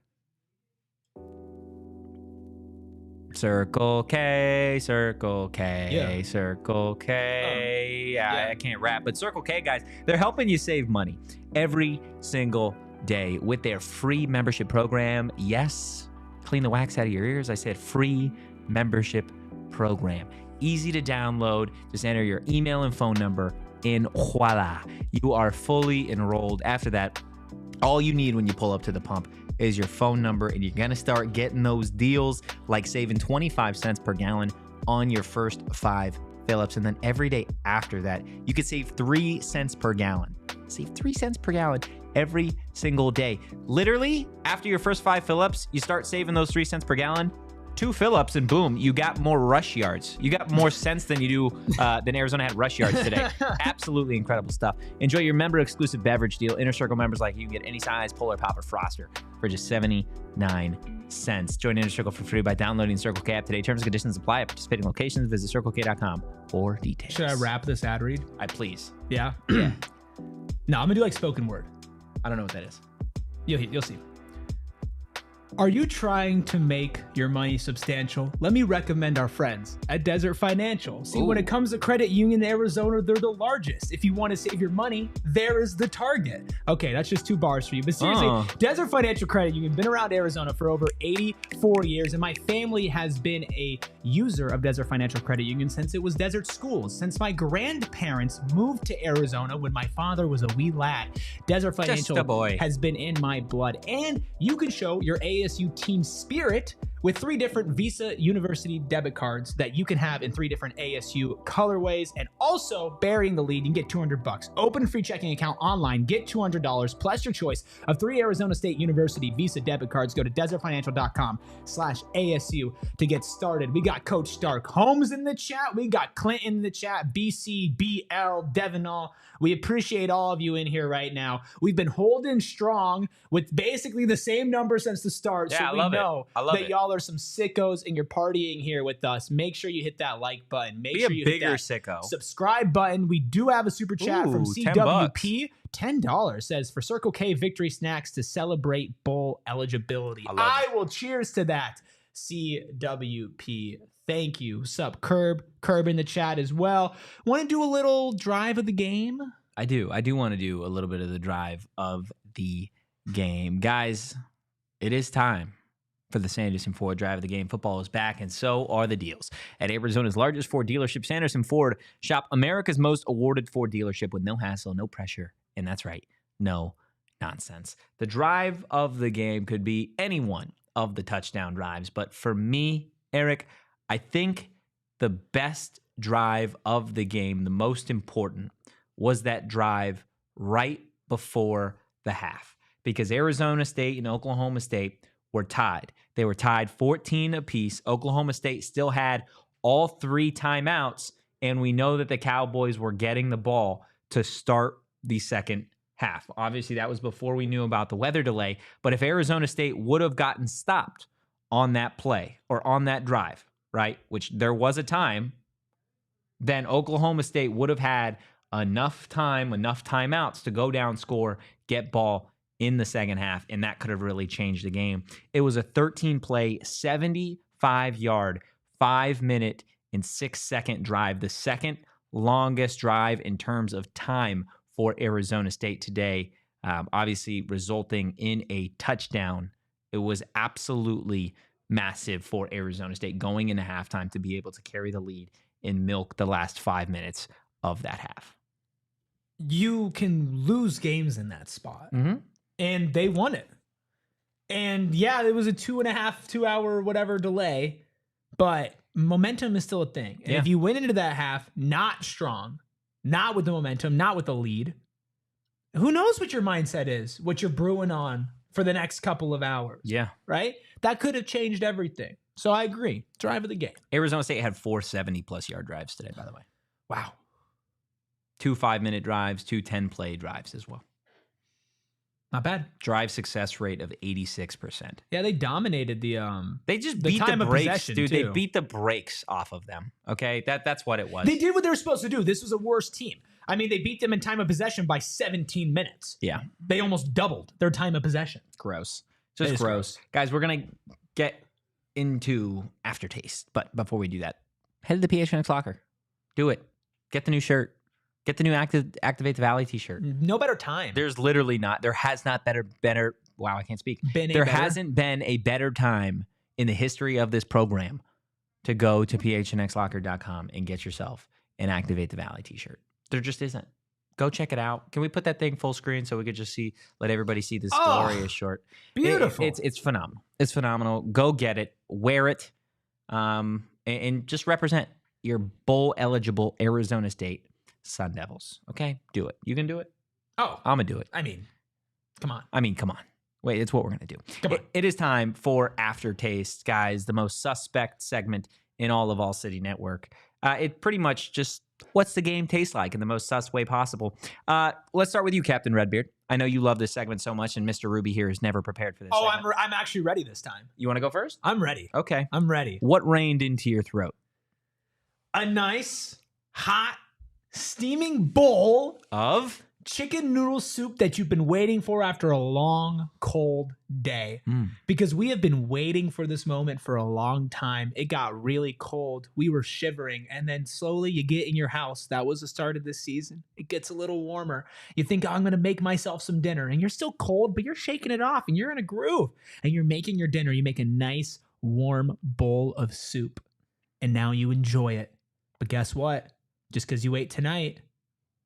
Circle K, Circle K, Yeah. Circle K. Yeah. I can't rap, but Circle K, guys, they're helping you save money every single day with their free membership program. Yes, clean the wax out of your ears. I said free membership program. Easy to download. Just enter your email and phone number, and voila, you are fully enrolled. After that, all you need when you pull up to the pump is your phone number, and you're gonna start getting those deals like saving 25 cents per gallon on your first 5 fill-ups. And then every day after that, you could save 3 cents per gallon. Save 3 cents per gallon every single day. Literally, after your first 5 fill-ups, you start saving those 3 cents per gallon. 2 fill-ups and boom, you got more rush yards. You got more sense than you do than Arizona had rush yards today. Absolutely incredible stuff. Enjoy your member-exclusive beverage deal. Inner Circle members like you can get any size Polar Pop or Froster for just 79 cents. Join Inner Circle for free by downloading the Circle K app today. Terms and conditions apply at participating locations. Visit CircleK.com for details. Should I wrap this ad read? Please. Yeah? Yeah. No, I'm going to do like spoken word. I don't know what that is. You'll see. Are you trying to make your money substantial? Let me recommend our friends at Desert Financial. See, when it comes to credit union in Arizona, they're the largest. If you want to save your money, there is the target. Okay, that's just 2 bars for you. But seriously, Desert Financial Credit Union, been around Arizona for over 84 years, and my family has been a user of Desert Financial Credit Union since it was Desert Schools. Since my grandparents moved to Arizona when my father was a wee lad, Desert Financial a boy. has been in my blood. And you can show your ASU team spirit with 3 different Visa University debit cards that you can have in 3 different ASU colorways. And also, burying the lead, you can get $200. Open a free checking account online, get $200 plus your choice of 3 Arizona State University Visa debit cards. Go to desertfinancial.com/ASU to get started. We got Coach Stark Holmes in the chat. We got Clint in the chat, BC, BL, Devinall. We appreciate all of you in here right now. We've been holding strong with basically the same number since the start. Yeah, so I we love it. know I love that it. y'all y'all are some sickos and you're partying here with us, make sure you hit that like button. Make sure you hit that sicko. subscribe button. We do have a super chat from CWP. $10 says for Circle K victory snacks to celebrate bowl eligibility. I will cheers to that. CWP. Thank you. Sup, Curb in the chat as well. Want to do a little drive of the game? I do want to do a little bit of the drive of the game. Guys, it is time for the Sanderson Ford drive of the game. Football is back, and so are the deals. At Arizona's largest Ford dealership, Sanderson Ford, shop America's most awarded Ford dealership with no hassle, no pressure, and that's right, no nonsense. The drive of the game could be any one of the touchdown drives, but for me, Eric, I think the best drive of the game, the most important, was that drive right before the half, because Arizona State and Oklahoma State were tied. They were tied 14 apiece. Oklahoma State still had all 3 timeouts, and we know that the Cowboys were getting the ball to start the second half. Obviously, that was before we knew about the weather delay, but if Arizona State would have gotten stopped on that play or on that drive, right, which there was a time, then Oklahoma State would have had enough time, enough timeouts to go down, score, get ball in the second half, and that could have really changed the game. It was a 13-play, 75-yard, 5-minute, and 6-second drive, the second longest drive in terms of time for Arizona State today, obviously resulting in a touchdown. It was absolutely massive for Arizona State going into halftime to be able to carry the lead and milk the last 5 minutes of that half. You can lose games in that spot. And they won it. And yeah, it was a 2 hour whatever delay, but momentum is still a thing. And if you went into that half not strong, not with the momentum, not with the lead, who knows what your mindset is, what you're brewing on for the next couple of hours. Yeah. Right? That could have changed everything. So I agree. Drive of the game. Arizona State had 4 70-plus yard drives today, by the way. Wow. 2 5-minute drives, 2 10-play drives as well. Not bad. Drive success rate of 86%. Yeah, they dominated the They just the beat time the of brakes, possession, dude. too. They beat the brakes off of them. Okay? That's what it was. They did what they were supposed to do. This was a worse team. I mean, they beat them in time of possession by 17 minutes. Yeah. They almost doubled their time of possession. Gross. Just gross. Guys, we're going to get into aftertaste. But before we do that, head to the PHNX locker. Do it. Get the new shirt. Get the new Activate the Valley t-shirt. No better time. There has not better. Wow, I can't speak. Hasn't been a better time in the history of this program to go to phnxlocker.com and get yourself an Activate the Valley t-shirt. There just isn't. Go check it out. Can we put that thing full screen so we could just let everybody see this glorious short? Beautiful. It's phenomenal. It's phenomenal. Go get it. Wear it. And just represent your bowl eligible Arizona State Sun Devils. Okay? Do it. You can do it? Oh. I'm going to do it. I mean, come on. Wait, it's what we're going to do. Come on. It is time for Aftertaste, guys, the most suspect segment in all of ALLCITY Network. It pretty much just, what's the game taste like in the most sus way possible? Let's start with you, Captain Redbeard. I know you love this segment so much, and Mr. Ruby here is never prepared for this segment. I'm actually ready this time. You want to go first? I'm ready. Okay. I'm ready. What rained into your throat? A nice, hot, steaming bowl Of? chicken noodle soup that you've been waiting for after a long, cold day. Because we have been waiting for this moment for a long time. It got really cold. We were shivering. And then slowly you get in your house. That was the start of this season. It gets a little warmer. You think, I'm going to make myself some dinner. And you're still cold, but you're shaking it off. And you're in a groove. And you're making your dinner. You make a nice, warm bowl of soup. And now you enjoy it. But guess what? Just because you ate tonight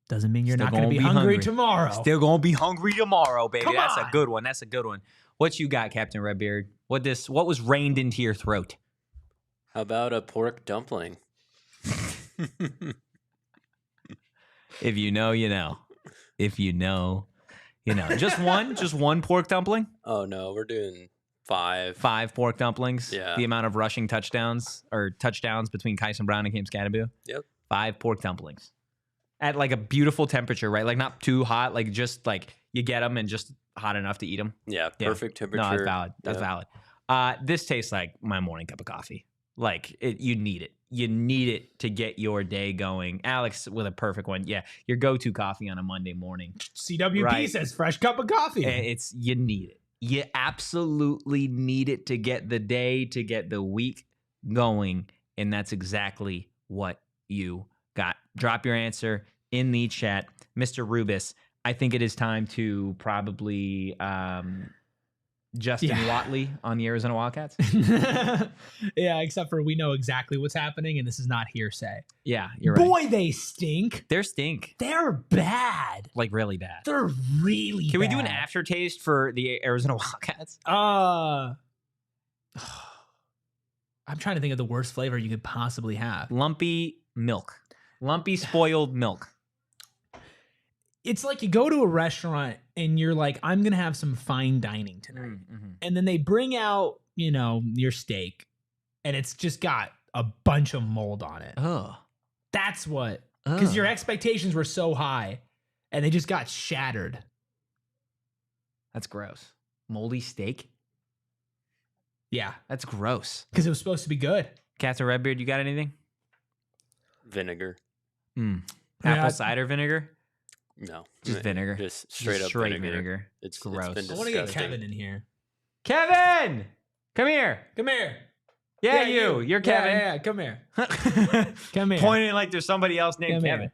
doesn't mean you're not going to be hungry tomorrow. Still going to be hungry tomorrow, baby. Come That's on. a good one. That's a good one. What you got, Captain Redbeard? What was rained into your throat? How about a pork dumpling? If you know, you know. If you know, you know. Just one pork dumpling? Oh, no, we're doing 5. 5 pork dumplings? Yeah. The amount of rushing touchdowns between Kyson Brown and Cam Skattebo? Yep. 5 pork dumplings. At like a beautiful temperature, right? Like not too hot, like just like you get them and just hot enough to eat them. Yeah, perfect temperature. No, that's valid. That's valid. This tastes like my morning cup of coffee. Like you need it. You need it to get your day going. Alex with a perfect one. Yeah, your go-to coffee on a Monday morning. CWP says fresh cup of coffee. You need it. You absolutely need it to get the day, to get the week going, and that's exactly what you got. Drop your answer in the chat, Mr. Rubis. I think it is time to probably Justin Wodtly on the Arizona Wildcats. Yeah, except for we know exactly what's happening, and this is not hearsay. Yeah, you're right. Boy, they stink. They're stink. They're bad. Like really bad. They're really Can bad. we do an aftertaste for the Arizona Wildcats? I'm trying to think of the worst flavor you could possibly have. Lumpy milk. Lumpy spoiled milk. It's like you go to a restaurant and you're like, I'm going to have some fine dining tonight. Mm-hmm. And then they bring out, your steak and it's just got a bunch of mold on it. Oh. That's what, because your expectations were so high and they just got shattered. That's gross. Moldy steak? Yeah. That's gross. Because it was supposed to be good. Cats or Redbeard, you got anything? Vinegar. Apple cider vinegar? No. Just vinegar. Just straight up vinegar. It's gross. It's been I want to get disgusting. Kevin in here. Kevin! Come here. Come here. Yeah, you. You're Kevin. Yeah, come here. Come here. Pointing like there's somebody else named Come here. Kevin.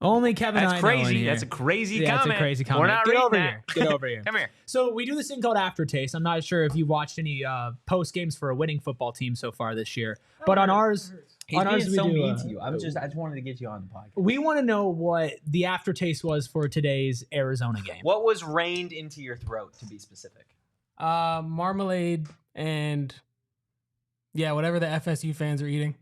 Only Kevin That's I know in crazy. here. That's a crazy Yeah, comment. it's a crazy comment. We're not Get reading over that. here. Get over here. Come here. So we do this thing called aftertaste. I'm not sure if you watched any post games for a winning football team so far this year, but on ours, He's being so we do, mean to you. I just wanted to get you on the podcast. we want to know what the aftertaste was for today's Arizona game. What was rained into your throat, to be specific? Marmalade and whatever the FSU fans are eating.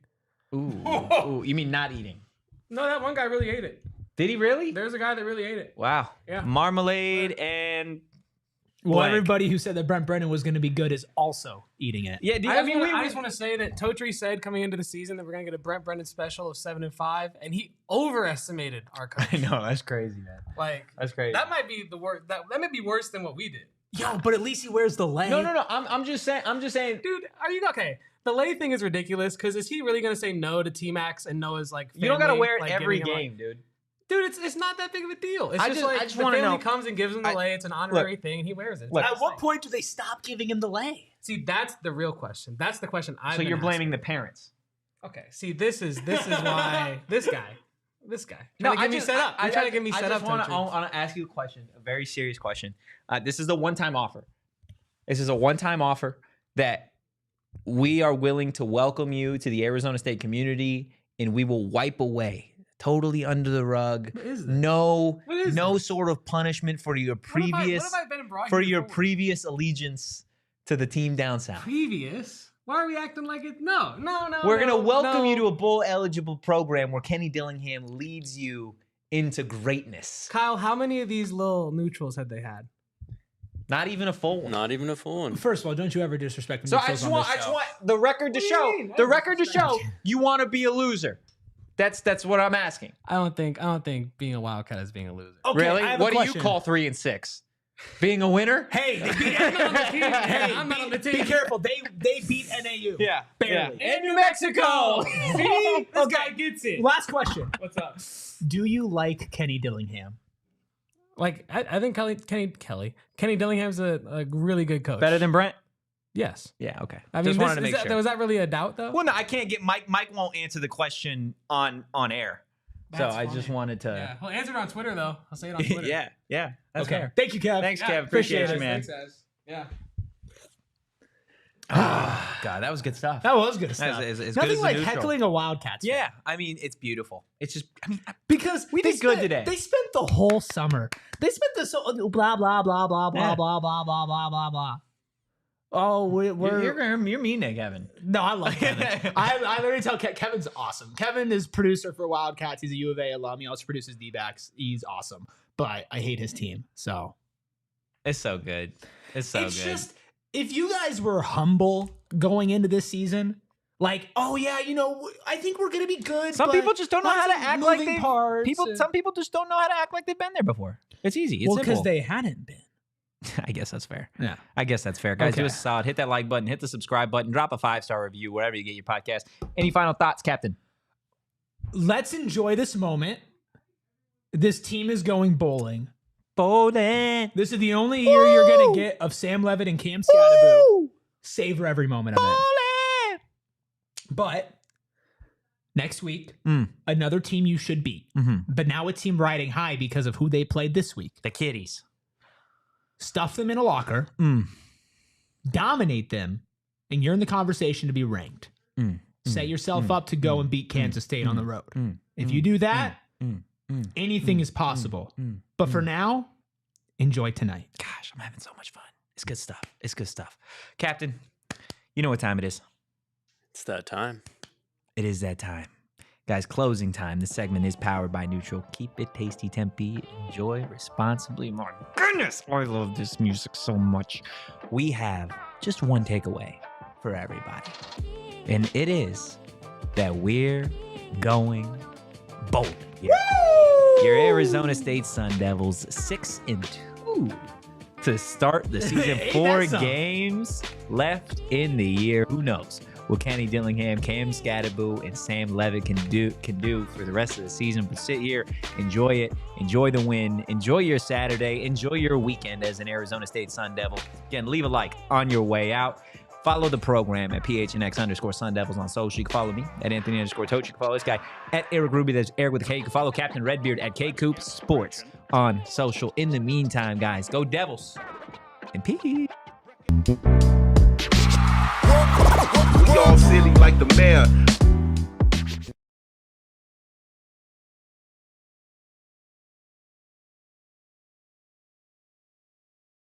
Ooh, you mean not eating? No, that one guy really ate it. Did he really? There's a guy that really ate it. Wow. Yeah. Marmalade and Well, blank. everybody who said that Brent Brennan was going to be good is also eating it. Yeah, I just want to say that Totri said coming into the season that we're going to get a Brent Brennan special of 7-5, and he overestimated our coach. I know, that's crazy, man. Like, That's crazy. that might be the worst. That might be worse than what we did. Yo, but at least he wears the leg. No. I'm just saying. Dude, are you okay? The lay thing is ridiculous because is he really going to say no to T-Max and Noah's like family, You don't got to wear it like, every giving him, game, dude. Dude, it's not that big of a deal. It's I just just the wanna family know- comes and gives him the lay. It's an honorary thing, and he wears it. Look, At what point do they stop giving him the leg? See, that's the real question. That's the question I've So been you're blaming asking. the parents. Okay, see, this is why this guy. No, Trying to get me set up. You're trying to get me set up. I want to ask you a question, a very serious question. This is a one-time offer. This is a one-time offer that we are willing to welcome you to the Arizona State community, and we will wipe away totally under the rug. What is that? No What is sort of punishment for your previous What have I been brought for here your for? previous allegiance to the team down south. Previous? Why are we acting like it? No. We're going to welcome you to a bowl-eligible program where Kenny Dillingham leads you into greatness. Kyle, how many of these little neutrals had they had? Not even a full one. Not even a full one. First of all, don't you ever disrespect me. So I just want the record to show. The record to show you want to be a loser. That's what I'm asking. I don't think being a Wildcat is being a loser. Okay, Really? I have a What do you question. call 3 and 6? Being a winner? Hey, they beat I'm not on the team. Hey, I'm not on the be team. careful. They beat NAU. Yeah. Barely. And New Mexico. See? This guy gets it. Last question. What's up? Do you like Kenny Dillingham? Like, I think Kenny Dillingham's a really good coach. Better than Brent? Yes. Yeah, okay. I mean, Just wanted to make sure. was that really a doubt though? Well, no, I can't get Mike. Mike won't answer the question on air. That's so I just funny. waned to. Yeah. Well, answer it on Twitter though. I'll say it on Twitter. yeah. That's Okay. fair. Thank you, Kev. Thanks, Yeah, Kev. Appreciate you, man. Thanks, guys. Yeah. God, that was good stuff. That was good stuff. As good Nothing as the like neutral. heckling a Wildcats. fan. Yeah, I mean, it's beautiful. It's just, I mean, Because We they did good spent- today. They spent the whole summer. They spent the blah blah blah blah blah Yeah. blah blah blah blah blah blah. Oh, we're you're mean to Kevin. no, I love Kevin. I literally tell Kevin's awesome. Kevin is producer for Wildcats. He's a U of A alum. He also produces D-backs. He's awesome, but I hate his team. So It's so good. It's so it's good. just if you guys were humble going into this season, like, oh yeah, I think we're gonna be good. Some but people just don't know lots how to of act like moving they've parts and- Some people just don't know how to act like they've been there before. It's easy. It's well, simple. because they hadn't been. I guess that's fair. Yeah. I guess that's fair. Guys, Okay. do us a solid. Hit that like button. Hit the subscribe button. Drop a 5-star review wherever you get your podcast. Any final thoughts, Captain? Let's enjoy this moment. This team is going bowling. Bowling. This is the only year you're going to get of Sam Leavitt and Cam Skattebo. Savor every moment of it. But next week, another team you should beat. But now a team riding high because of who they played this week. The Kitties. Stuff them in a locker. Dominate them. And you're in the conversation to be ranked. Set yourself up to go and beat Kansas State on the road. If you do that, anything is possible. But for now, enjoy tonight. Gosh, I'm having so much fun. It's good stuff. It's good stuff. Captain, you know what time it is. It's that time. It is that time. Guys, closing time. This segment is powered by Neutral. Keep it tasty, Tempe. Enjoy responsibly. My goodness, I love this music so much. We have just one takeaway for everybody. And it is that we're going bowling. Your Arizona State Sun Devils 6-2 to start the season. Ain't 4 that something? games left in the year. Who knows what Kenny Dillingham, Cam Skattebo, and Sam Leavitt can do for the rest of the season. But sit here, enjoy it, enjoy the win, enjoy your Saturday, enjoy your weekend as an Arizona State Sun Devil. Again, leave a like on your way out. Follow the program at PHNX_Sun Devils on social. You can follow me at Anthony_Toach. You can follow this guy at Eric Ruby. That's Eric with a K. You can follow Captain Redbeard at KCoop Sports on social. In the meantime, guys, go Devils and peace. We all silly like the mayor.